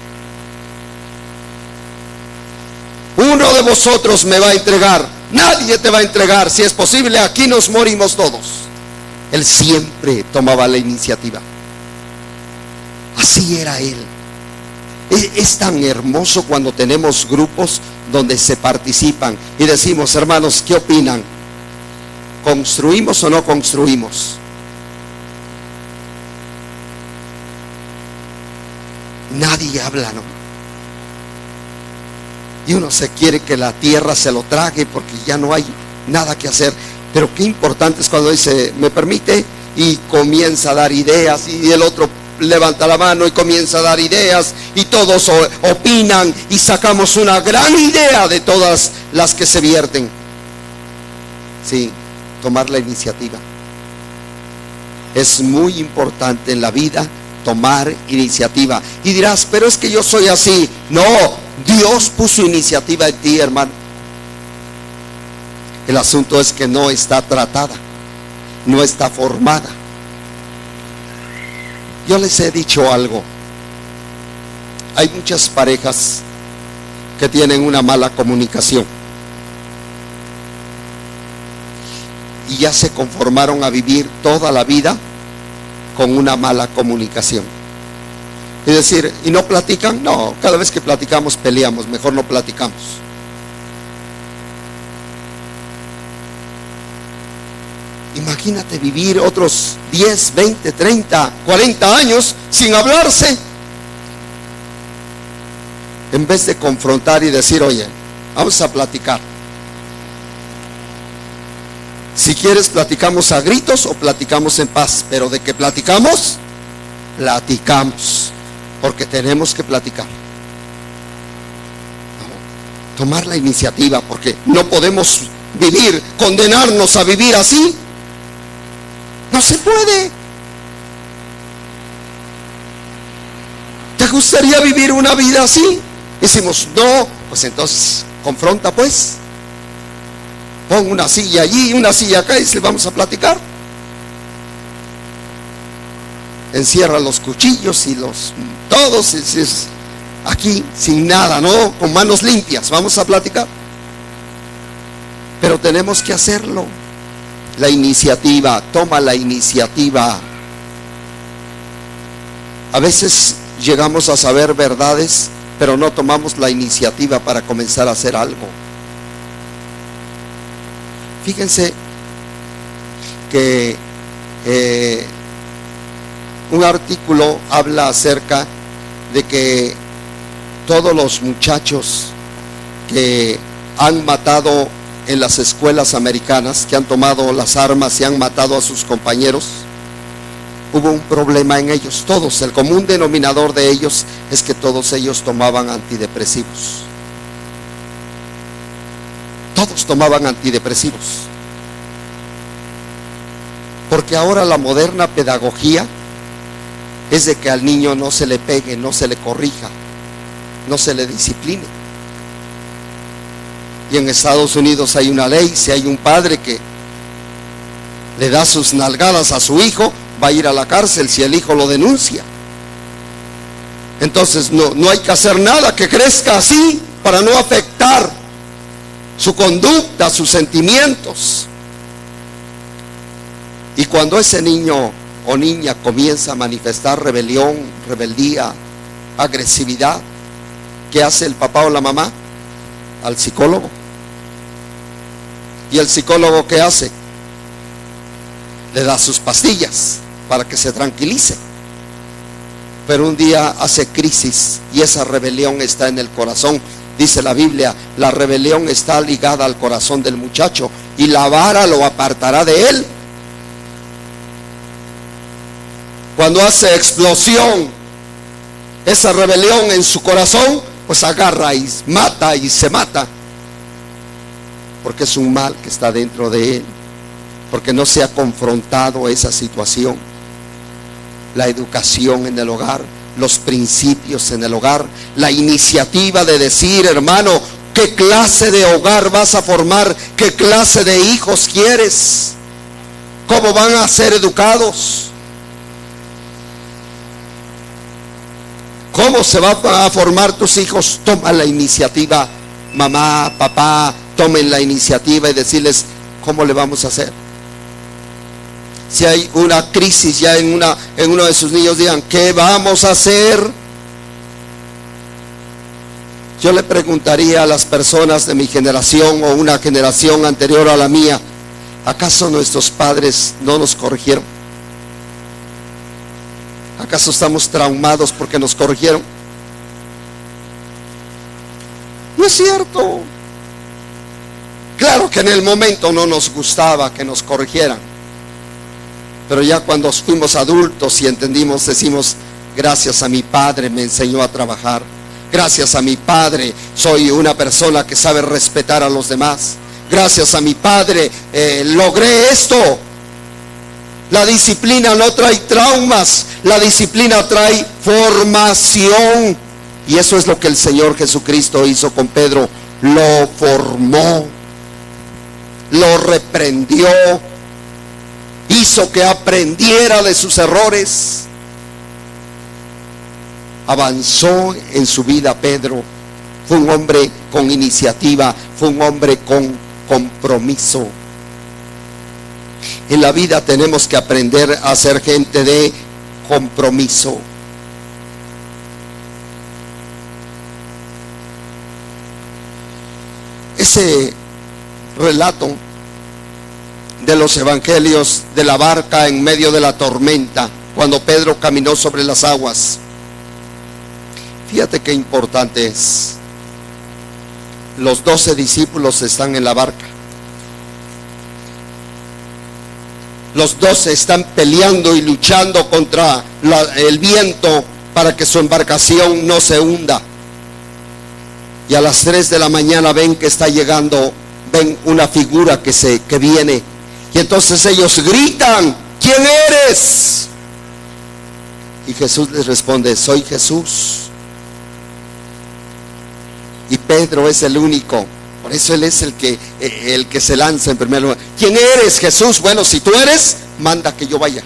Uno de vosotros me va a entregar. Nadie te va a entregar. Si es posible, aquí nos morimos todos. Él siempre tomaba la iniciativa. Así era él. Es tan hermoso cuando tenemos grupos donde se participan y decimos: hermanos, ¿qué opinan? ¿Construimos o no construimos? Nadie habla, ¿no? Y uno se quiere que la tierra se lo trague porque ya no hay nada que hacer. Pero qué importante es cuando dice: ¿me permite? y comienza a dar ideas, y el otro levanta la mano y comienza a dar ideas, y todos opinan y sacamos una gran idea de todas las que se vierten. Sí, tomar la iniciativa. Es muy importante en la vida tomar iniciativa. Y dirás, pero es que yo soy así. No, Dios puso iniciativa en ti, hermano. El asunto es que no está tratada, no está formada. Yo les he dicho algo. Hay muchas parejas que tienen una mala comunicación y ya se conformaron a vivir toda la vida con una mala comunicación. Es decir, ¿y no platican? No, cada vez que platicamos peleamos, mejor no platicamos. Imagínate vivir otros 10, 20, 30, 40 años sin hablarse. En vez de confrontar y decir, oye, vamos a platicar. Si quieres platicamos a gritos o platicamos en paz, pero de que platicamos, platicamos, porque tenemos que platicar. No, tomar la iniciativa, porque no podemos vivir, condenarnos a vivir así. No se puede. ¿Te gustaría vivir una vida así? Decimos, no, pues entonces confronta pues. Pon una silla allí, una silla acá y se vamos a platicar. Encierra los cuchillos y todos aquí sin nada, ¿no? Con manos limpias, vamos a platicar. Pero tenemos que hacerlo. La iniciativa, toma la iniciativa. A veces llegamos a saber verdades, pero no tomamos la iniciativa para comenzar a hacer algo. Fíjense que un artículo habla acerca de que todos los muchachos que han matado en las escuelas americanas, que han tomado las armas y han matado a sus compañeros, hubo un problema en ellos. Todos, el común denominador de ellos es que todos ellos tomaban antidepresivos. Todos tomaban antidepresivos. Porque ahora la moderna pedagogía es de que al niño no se le pegue, no se le corrija, no se le discipline. Y en Estados Unidos hay una ley, si hay un padre que le da sus nalgadas a su hijo, va a ir a la cárcel si el hijo lo denuncia. Entonces no hay que hacer nada que crezca así para no afectar su conducta, sus sentimientos. Y cuando ese niño o niña comienza a manifestar rebelión, rebeldía, agresividad, ¿qué hace el papá o la mamá? Al psicólogo. ¿Y el psicólogo qué hace? Le da sus pastillas para que se tranquilice. Pero un día hace crisis y esa rebelión está en el corazón. Dice la Biblia, la rebelión está ligada al corazón del muchacho y la vara lo apartará de él. Cuando hace explosión esa rebelión en su corazón, pues agarra y mata y se mata. Porque es un mal que está dentro de él. Porque no se ha confrontado esa situación. La educación en el hogar, los principios en el hogar, la iniciativa de decir, hermano, ¿qué clase de hogar vas a formar? ¿Qué clase de hijos quieres? ¿Cómo van a ser educados? ¿Cómo se va a formar tus hijos? Toma la iniciativa. Mamá, papá, tomen la iniciativa y decirles cómo le vamos a hacer. Si hay una crisis ya en uno de sus niños, digan, ¿qué vamos a hacer? Yo le preguntaría a las personas de mi generación o una generación anterior a la mía, ¿acaso nuestros padres no nos corrigieron? ¿Acaso estamos traumados porque nos corrigieron? No es cierto. Claro que en el momento no nos gustaba que nos corrigieran, Pero ya cuando fuimos adultos y entendimos, decimos: gracias a mi padre me enseñó a trabajar. Gracias a mi padre soy una persona que sabe respetar a los demás. Gracias a mi padre logré esto. La disciplina no trae traumas, la disciplina trae formación. Y eso es lo que el Señor Jesucristo hizo con Pedro. Lo formó, lo reprendió, hizo que aprendiera de sus errores. Avanzó en su vida Pedro. Fue un hombre con iniciativa, fue un hombre con compromiso. En la vida tenemos que aprender a ser gente de compromiso. Ese relato de los evangelios de la barca en medio de la tormenta, cuando Pedro caminó sobre las aguas, fíjate qué importante es. Los 12 discípulos están en la barca. Los 12 están peleando y luchando contra el viento para que su embarcación no se hunda. Y a las 3 de la mañana ven que está llegando, ven una figura que viene. Y entonces ellos gritan: ¿quién eres? Y Jesús les responde: soy Jesús. Y Pedro es el único. Por eso él es el que se lanza en primer lugar. ¿Quién eres, Jesús? Bueno, si tú eres, manda que yo vaya.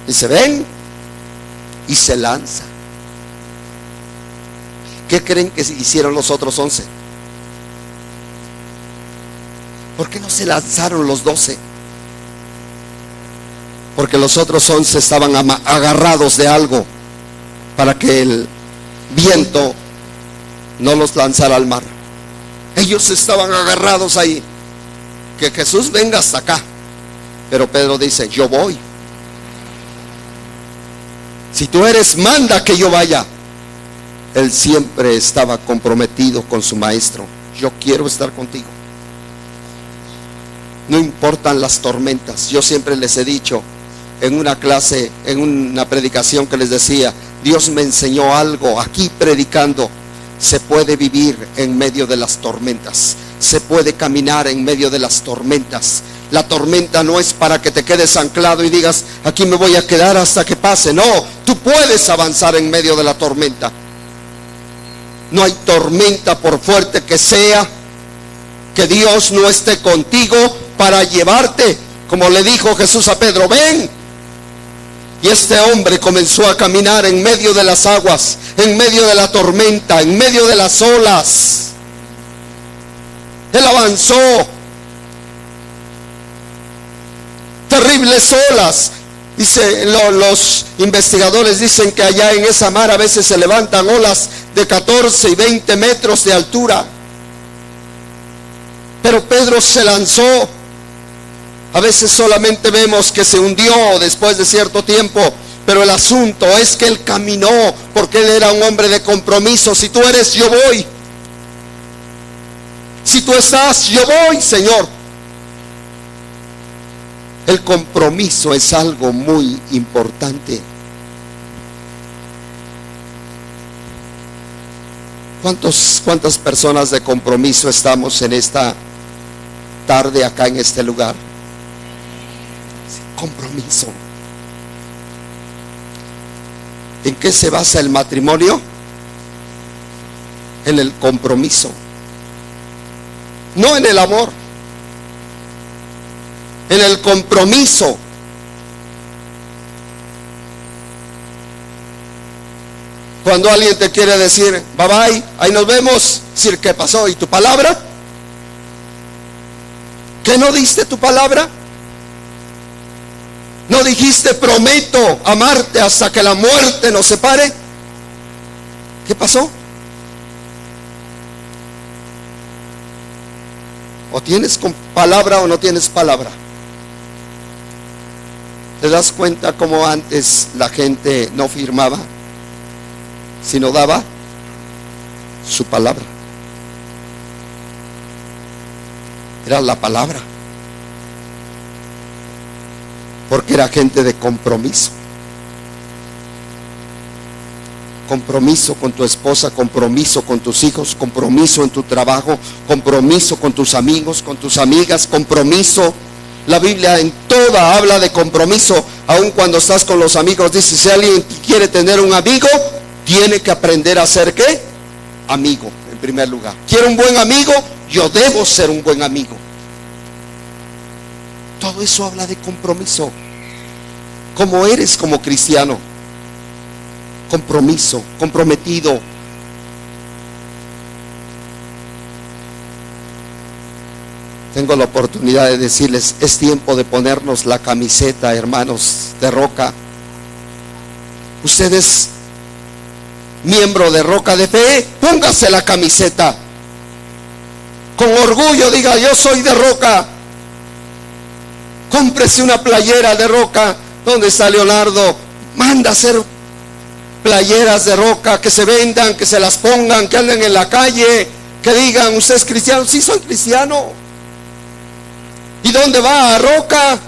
Y se ven y se lanza. ¿Qué creen que hicieron los otros 11? ¿Por qué no se lanzaron los 12? Porque los otros 11 estaban agarrados de algo para que el viento no los lanzara al mar. Ellos estaban agarrados ahí. Que Jesús venga hasta acá. Pero Pedro dice: yo voy. Si tú eres, manda que yo vaya. Él siempre estaba comprometido con su maestro. Yo quiero estar contigo. No importan las tormentas. Yo siempre les he dicho en una clase, en una predicación que les decía: Dios me enseñó algo aquí predicando. Se puede vivir en medio de las tormentas. Se puede caminar en medio de las tormentas. La tormenta no es para que te quedes anclado y digas: aquí me voy a quedar hasta que pase. No, tú puedes avanzar en medio de la tormenta. No hay tormenta, por fuerte que sea, que Dios no esté contigo para llevarte. Como le dijo Jesús a Pedro: ven. Y este hombre comenzó a caminar en medio de las aguas, en medio de la tormenta, en medio de las olas. Él avanzó. Terribles olas. Dice, los investigadores dicen que allá en esa mar a veces se levantan olas de 14 y 20 metros de altura. Pero Pedro se lanzó. A veces solamente vemos que se hundió después de cierto tiempo, pero el asunto es que él caminó porque él era un hombre de compromiso. Si tú eres, yo voy. Si tú estás, yo voy, Señor. El compromiso es algo muy importante. ¿Cuántas personas de compromiso estamos en esta tarde acá en este lugar? Compromiso. ¿En qué se basa el matrimonio? En el compromiso. No en el amor. En el compromiso. Cuando alguien te quiere decir bye bye, ahí nos vemos, decir ¿qué pasó? ¿Y tu palabra? ¿Qué no diste tu palabra? ¿No dijiste prometo amarte hasta que la muerte nos separe? ¿Qué pasó? O tienes palabra o no tienes palabra. ¿Te das cuenta cómo antes la gente no firmaba, sino daba su palabra? Era la palabra. porque era gente de compromiso. Compromiso con tu esposa, compromiso con tus hijos, compromiso en tu trabajo, compromiso con tus amigos, con tus amigas, compromiso. La Biblia en toda habla de compromiso. Aun cuando estás con los amigos, dice: si alguien quiere tener un amigo, tiene que aprender a ser ¿qué? Amigo, en primer lugar. ¿Quiero un buen amigo? Yo debo ser un buen amigo. Todo eso habla de compromiso. ¿Cómo eres como cristiano? Compromiso, comprometido. Tengo la oportunidad de decirles: es tiempo de ponernos la camiseta, hermanos, de Roca. Usted es miembro de Roca de Fe, póngase la camiseta. Con orgullo diga: yo soy de Roca. Cómprese una playera de Roca. ¿Dónde está Leonardo? Manda a hacer playeras de Roca, que se vendan, que se las pongan, que anden en la calle, que digan: ¿usted es cristiano? Sí, soy cristiano. ¿Y dónde va? A Roca.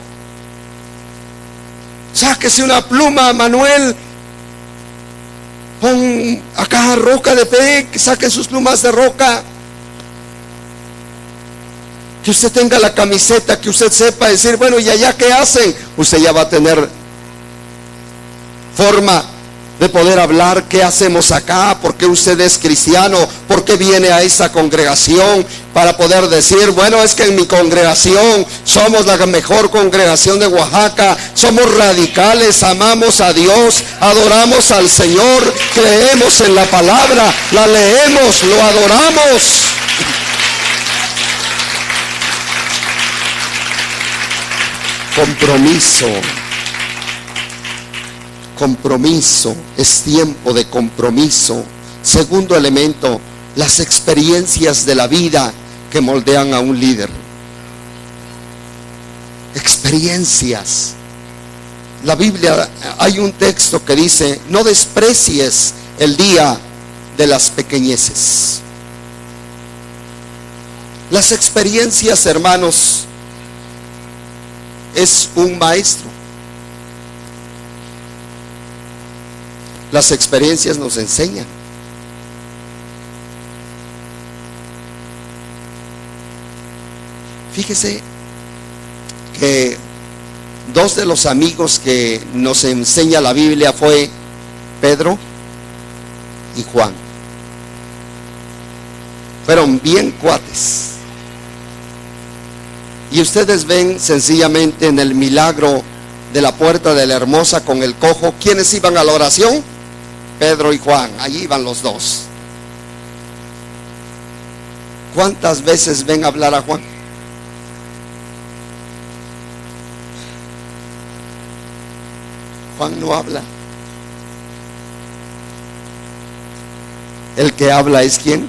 Sáquese una pluma, Manuel. Pon acá Roca de Fe, que saquen sus plumas de Roca. Que usted tenga la camiseta, que usted sepa decir: bueno, ¿y allá qué hacen? Usted ya va a tener forma de poder hablar. ¿Qué hacemos acá? ¿Por qué usted es cristiano? ¿Por qué viene a esa congregación? Para poder decir: bueno, es que en mi congregación somos la mejor congregación de Oaxaca, somos radicales, amamos a Dios, adoramos al Señor, creemos en la palabra, la leemos, lo adoramos. Compromiso. Compromiso, es tiempo de compromiso. Segundo elemento, las experiencias de la vida que moldean a un líder. Experiencias. La Biblia, hay un texto que dice: no desprecies el día de las pequeñeces. Las experiencias, hermanos, es un maestro. Las experiencias nos enseñan. Fíjese que dos de los amigos que nos enseña la Biblia fue Pedro y Juan. Fueron bien cuates. Y ustedes ven sencillamente en el milagro de la puerta de la Hermosa con el cojo, ¿quiénes iban a la oración? Pedro y Juan, allí iban los dos. ¿Cuántas veces ven hablar a Juan? Juan no habla. El que habla es ¿quién?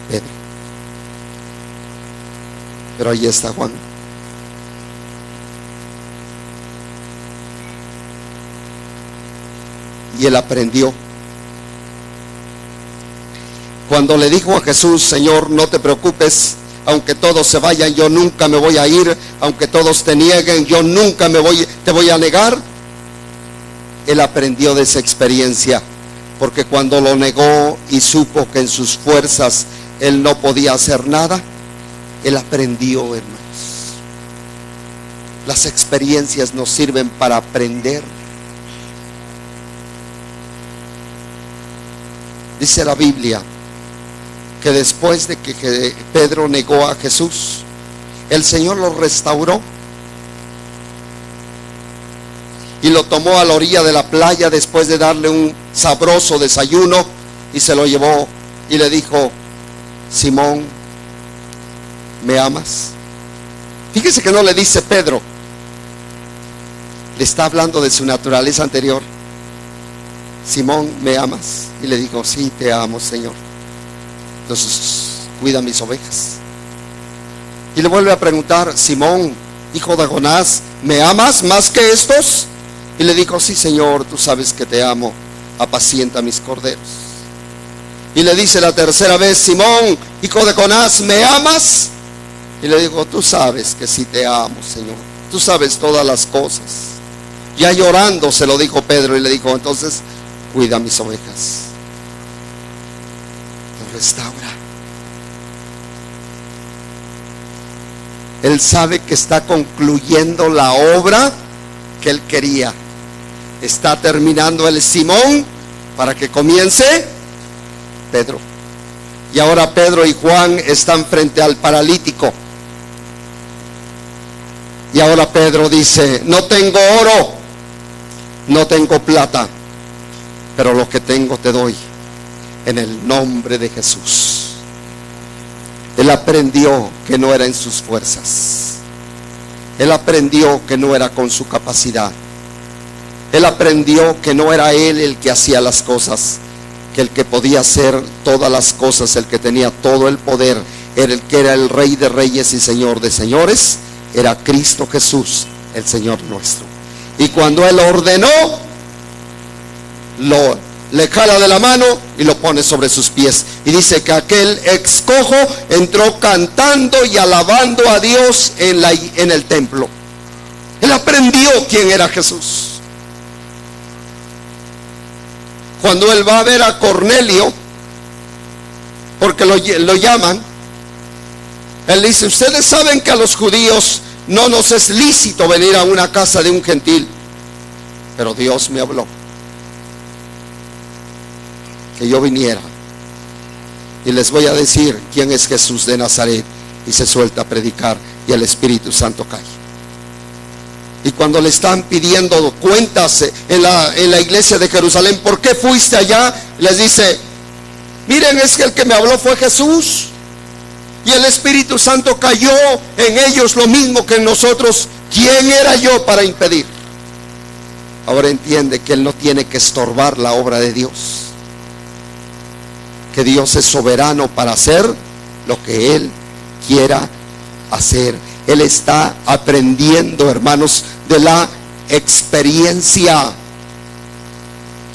Pedro. Pero ahí está Juan. Y él aprendió. Cuando le dijo a Jesús: Señor, no te preocupes, aunque todos se vayan, yo nunca me voy a ir, aunque todos te nieguen, yo nunca te voy a negar. Él aprendió de esa experiencia, porque cuando lo negó y supo que en sus fuerzas él no podía hacer nada, él aprendió, hermanos. Las experiencias nos sirven para aprender. Dice la Biblia que después de que Pedro negó a Jesús, el Señor lo restauró y lo tomó a la orilla de la playa después de darle un sabroso desayuno, y se lo llevó y le dijo: Simón, ¿me amas? Fíjese que no le dice Pedro, le está hablando de su naturaleza anterior. Simón, ¿me amas? Y le dijo: sí, te amo, Señor. Entonces, cuida mis ovejas. Y le vuelve a preguntar: Simón, hijo de Jonás, ¿me amas más que estos? Y le dijo: sí, Señor, tú sabes que te amo, apacienta mis corderos. Y le dice la tercera vez: Simón, hijo de Jonás, ¿me amas? Y le dijo: tú sabes que sí te amo, Señor, tú sabes todas las cosas. Ya llorando se lo dijo Pedro y le dijo, entonces cuida mis ovejas. Lo restaura. Él sabe que está concluyendo la obra que él quería. Está terminando el Simón para que comience Pedro. Y ahora Pedro y Juan están frente al paralítico. Y ahora Pedro dice, no tengo oro, no tengo plata, pero lo que tengo te doy en el nombre de Jesús. Él aprendió que no era en sus fuerzas. Él aprendió que no era con su capacidad. Él aprendió que no era él el que hacía las cosas, que el que podía hacer todas las cosas, el que tenía todo el poder, era el que era el Rey de Reyes y Señor de Señores, era Cristo Jesús, el Señor nuestro. Y cuando él ordenó, le jala de la mano y lo pone sobre sus pies. Y dice que aquel excojo entró cantando y alabando a Dios en el templo. Él aprendió quién era Jesús. Cuando él va a ver a Cornelio, porque lo llaman, él dice, ustedes saben que a los judíos no nos es lícito venir a una casa de un gentil, pero Dios me habló que yo viniera y les voy a decir quién es Jesús de Nazaret. Y se suelta a predicar y el Espíritu Santo cae. Y cuando le están pidiendo cuentas en la iglesia de Jerusalén, ¿por qué fuiste allá? Les dice, miren, es que el que me habló fue Jesús. Y el Espíritu Santo cayó en ellos lo mismo que en nosotros. ¿Quién era yo para impedir? Ahora entiende que él no tiene que estorbar la obra de Dios. Que Dios es soberano para hacer lo que él quiera hacer. Él está aprendiendo, hermanos, de la experiencia.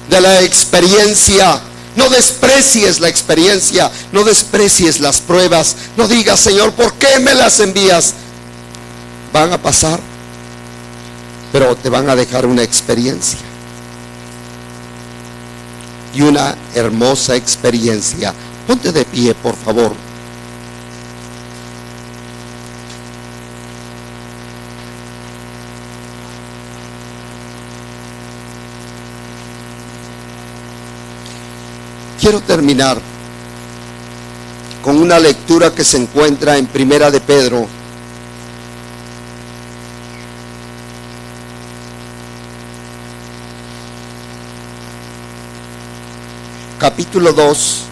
De la experiencia. No desprecies la experiencia. No desprecies las pruebas. No digas, Señor, ¿por qué me las envías? Van a pasar, pero te van a dejar una experiencia. Y una hermosa experiencia. Ponte de pie, por favor. Quiero terminar con una lectura que se encuentra en Primera de Pedro, capítulo 2,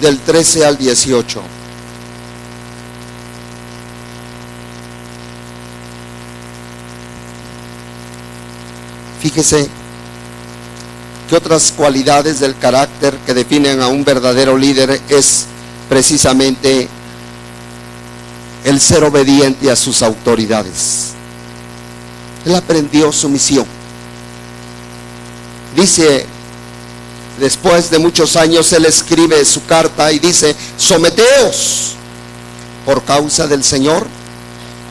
del 13 al 18. Fíjese que otras cualidades del carácter que definen a un verdadero líder es precisamente el ser obediente a sus autoridades. Él aprendió su misión. Dice, después de muchos años, él escribe su carta y dice, someteos por causa del Señor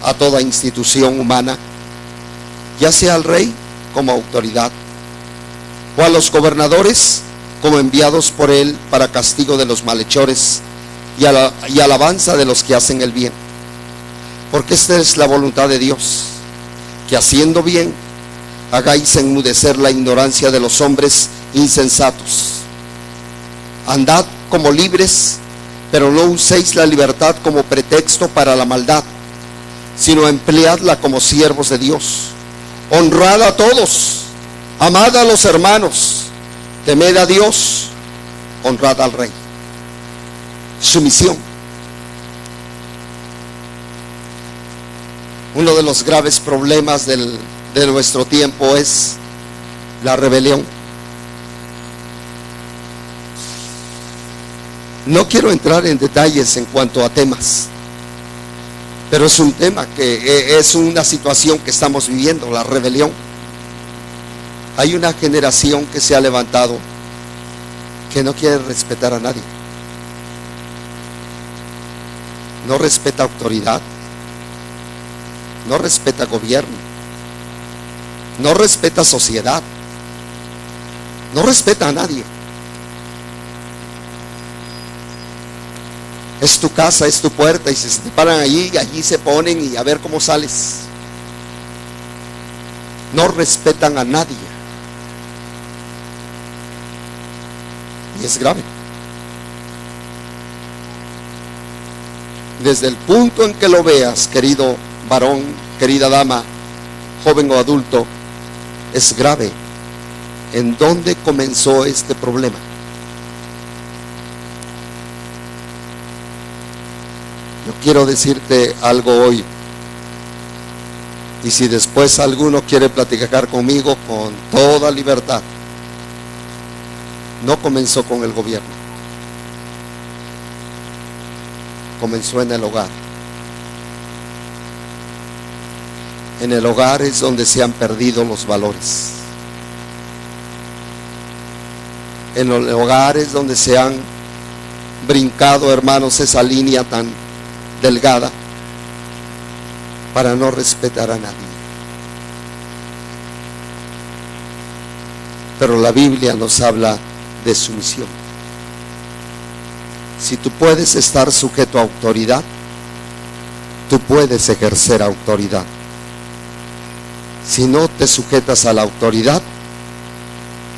a toda institución humana, ya sea al rey como autoridad, o a los gobernadores como enviados por él para castigo de los malhechores y alabanza de los que hacen el bien. Porque esta es la voluntad de Dios, que haciendo bien hagáis enmudecer la ignorancia de los hombres insensatos. Andad como libres, pero no uséis la libertad como pretexto para la maldad, sino empleadla como siervos de Dios. Honrad a todos, amad a los hermanos, temed a Dios, honrad al rey. Sumisión. Uno de los graves problemas de nuestro tiempo es la rebelión. No quiero entrar en detalles en cuanto a temas, pero es un tema que es una situación que estamos viviendo, la rebelión. Hay una generación que se ha levantado que no quiere respetar a nadie. No respeta autoridad. no respeta gobierno, no respeta sociedad, no respeta a nadie. Es tu casa, es tu puerta, y si se te paran allí se ponen y a ver cómo sales. No respetan a nadie. Y es grave. Desde el punto en que lo veas, querido varón, querida dama, joven o adulto, es grave. ¿En dónde comenzó este problema? Yo quiero decirte algo hoy, y si después alguno quiere platicar conmigo, con toda libertad. No comenzó con el gobierno, comenzó en el hogar. En el hogar es donde se han perdido los valores. En el hogar es donde se han brincado, hermanos, esa línea tan delgada para no respetar a nadie. Pero la Biblia nos habla de sumisión. Si tú puedes estar sujeto a autoridad, tú puedes ejercer autoridad. Si no te sujetas a la autoridad,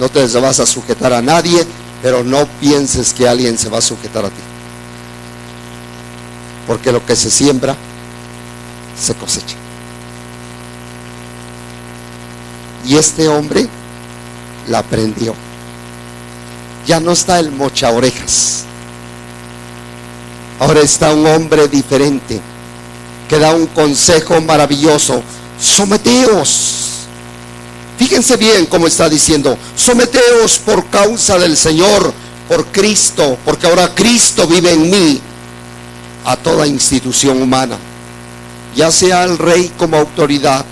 no te vas a sujetar a nadie, pero no pienses que alguien se va a sujetar a ti. Porque lo que se siembra, se cosecha. Y este hombre la aprendió. Ya no está el mocha orejas. Ahora está un hombre diferente que da un consejo maravilloso. Someteos. Fíjense bien cómo está diciendo: someteos por causa del Señor, por Cristo, porque ahora Cristo vive en mí, a toda institución humana, ya sea al rey como autoridad,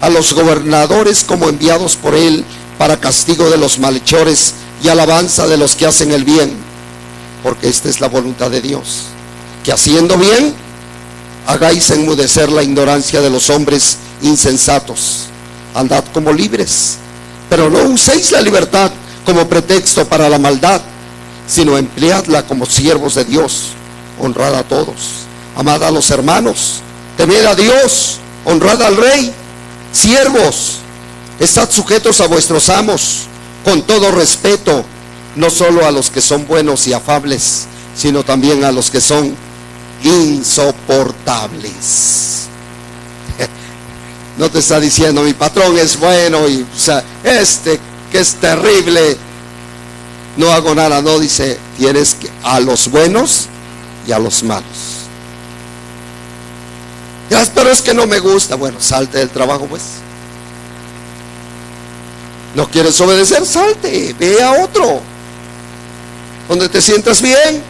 a los gobernadores como enviados por él para castigo de los malhechores y alabanza de los que hacen el bien, porque esta es la voluntad de Dios, que haciendo bien hagáis enmudecer la ignorancia de los hombres insensatos. Andad como libres, pero no uséis la libertad como pretexto para la maldad, sino empleadla como siervos de Dios. Honrad a todos, amad a los hermanos, temed a Dios, honrad al rey. Siervos, estad sujetos a vuestros amos con todo respeto, no solo a los que son buenos y afables, sino también a los que son insoportables. No te está diciendo: mi patrón es bueno y este que es terrible, no hago nada. No, dice: tienes que a los buenos y a los malos. Pero es que no me gusta. Bueno, salte del trabajo pues. ¿No quieres obedecer? Salte, ve a otro donde te sientas bien.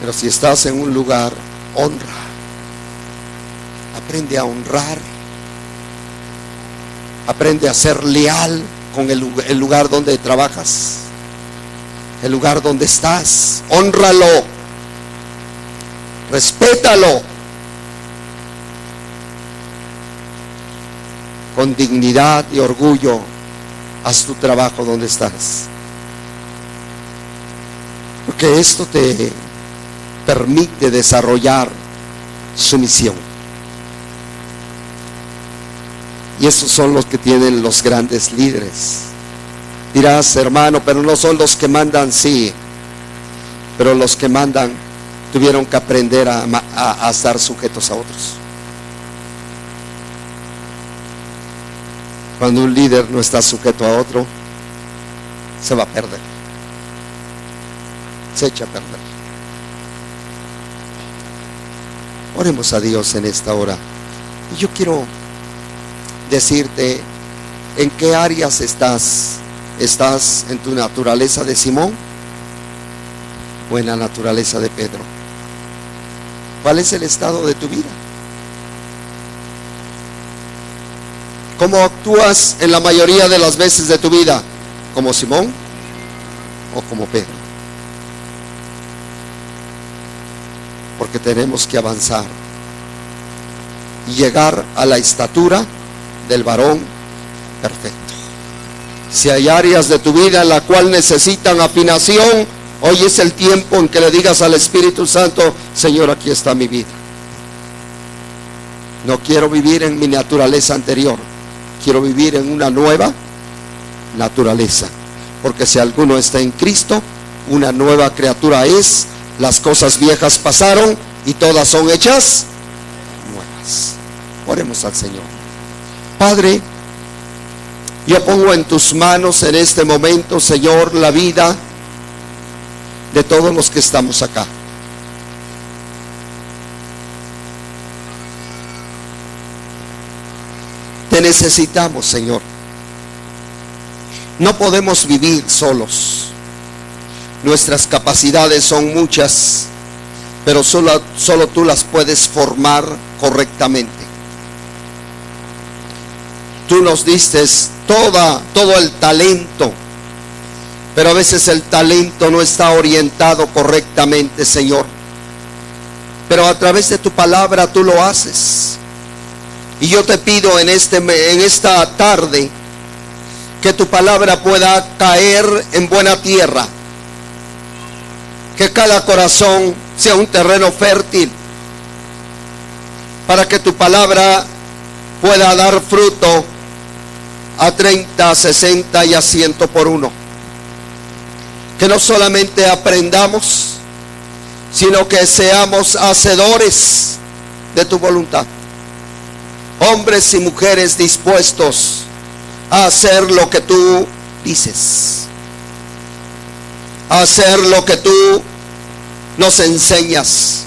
Pero si estás en un lugar, honra. Aprende a honrar. Aprende a ser leal con el lugar donde trabajas, el lugar donde estás. Hónralo, respétalo con dignidad y orgullo. Haz tu trabajo donde estás, porque esto te permite desarrollar sumisión. Y esos son los que tienen los grandes líderes. Dirás: hermano, pero no son los que mandan. Sí, pero los que mandan tuvieron que aprender a estar sujetos a otros. Cuando un líder no está sujeto a otro, se va a perder, se echa a perder. Oremos a Dios en esta hora. Y yo quiero decirte en qué áreas estás. ¿Estás en tu naturaleza de Simón o en la naturaleza de Pedro? ¿Cuál es el estado de tu vida? ¿Cómo actúas en la mayoría de las veces de tu vida? ¿Como Simón o como Pedro? porque tenemos que avanzar y llegar a la estatura del varón perfecto. Si hay áreas de tu vida en la cual necesitan afinación, hoy es el tiempo en que le digas al Espíritu Santo: Señor, aquí está mi vida. No quiero vivir en mi naturaleza anterior, quiero vivir en una nueva naturaleza. Porque si alguno está en Cristo, una nueva criatura es. Las cosas viejas pasaron y todas son hechas nuevas. Oremos al Señor. Padre, yo pongo en tus manos en este momento, Señor, la vida de todos los que estamos acá. Te necesitamos, Señor. No podemos vivir solos. Nuestras capacidades son muchas, pero solo tú las puedes formar correctamente. Tú nos diste todo el talento, pero a veces el talento no está orientado correctamente, Señor. Pero a través de tu palabra tú lo haces. Y yo te pido en esta tarde que tu palabra pueda caer en buena tierra. Que cada corazón sea un terreno fértil para que tu palabra pueda dar fruto a 30, 60 y a 100 por uno. Que no solamente aprendamos, sino que seamos hacedores de tu voluntad. Hombres y mujeres dispuestos a hacer lo que tú dices, a hacer lo que tú nos enseñas,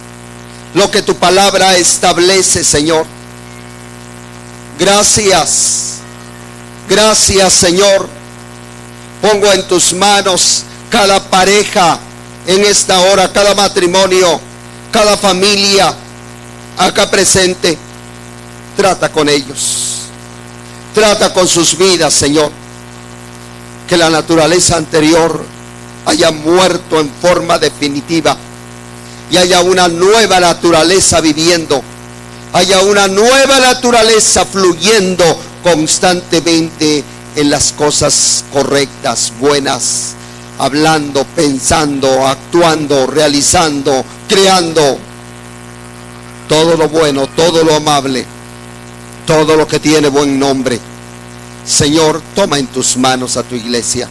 lo que tu palabra establece, Señor. Gracias, gracias, Señor. Pongo en tus manos cada pareja en esta hora, cada matrimonio, cada familia acá presente. Trata con ellos, trata con sus vidas, Señor. Que la naturaleza anterior haya muerto en forma definitiva y haya una nueva naturaleza viviendo, haya una nueva naturaleza fluyendo constantemente en las cosas correctas, buenas, hablando, pensando, actuando, realizando, creando todo lo bueno, todo lo amable, todo lo que tiene buen nombre. Señor, toma en tus manos a tu iglesia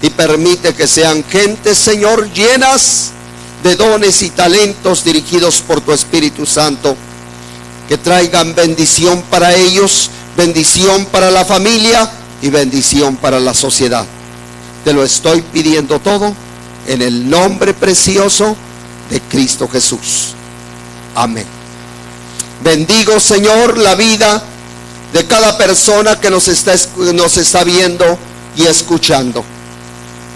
y permite que sean gentes, Señor, llenas de dones y talentos dirigidos por tu Espíritu Santo, que traigan bendición para ellos, bendición para la familia y bendición para la sociedad. Te lo estoy pidiendo todo en el nombre precioso de Cristo Jesús. Amén. Bendigo, Señor, la vida de cada persona que nos está viendo y escuchando.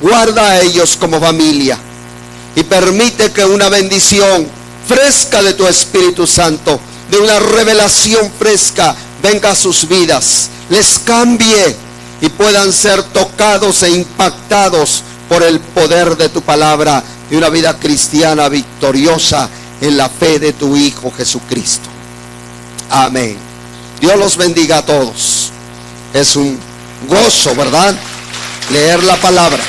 Guarda a ellos como familia y permite que una bendición fresca de tu Espíritu Santo, de una revelación fresca, venga a sus vidas, les cambie y puedan ser tocados e impactados por el poder de tu palabra y una vida cristiana victoriosa en la fe de tu Hijo Jesucristo. Amén. Dios los bendiga a todos. Es un gozo, ¿verdad?, leer la palabra.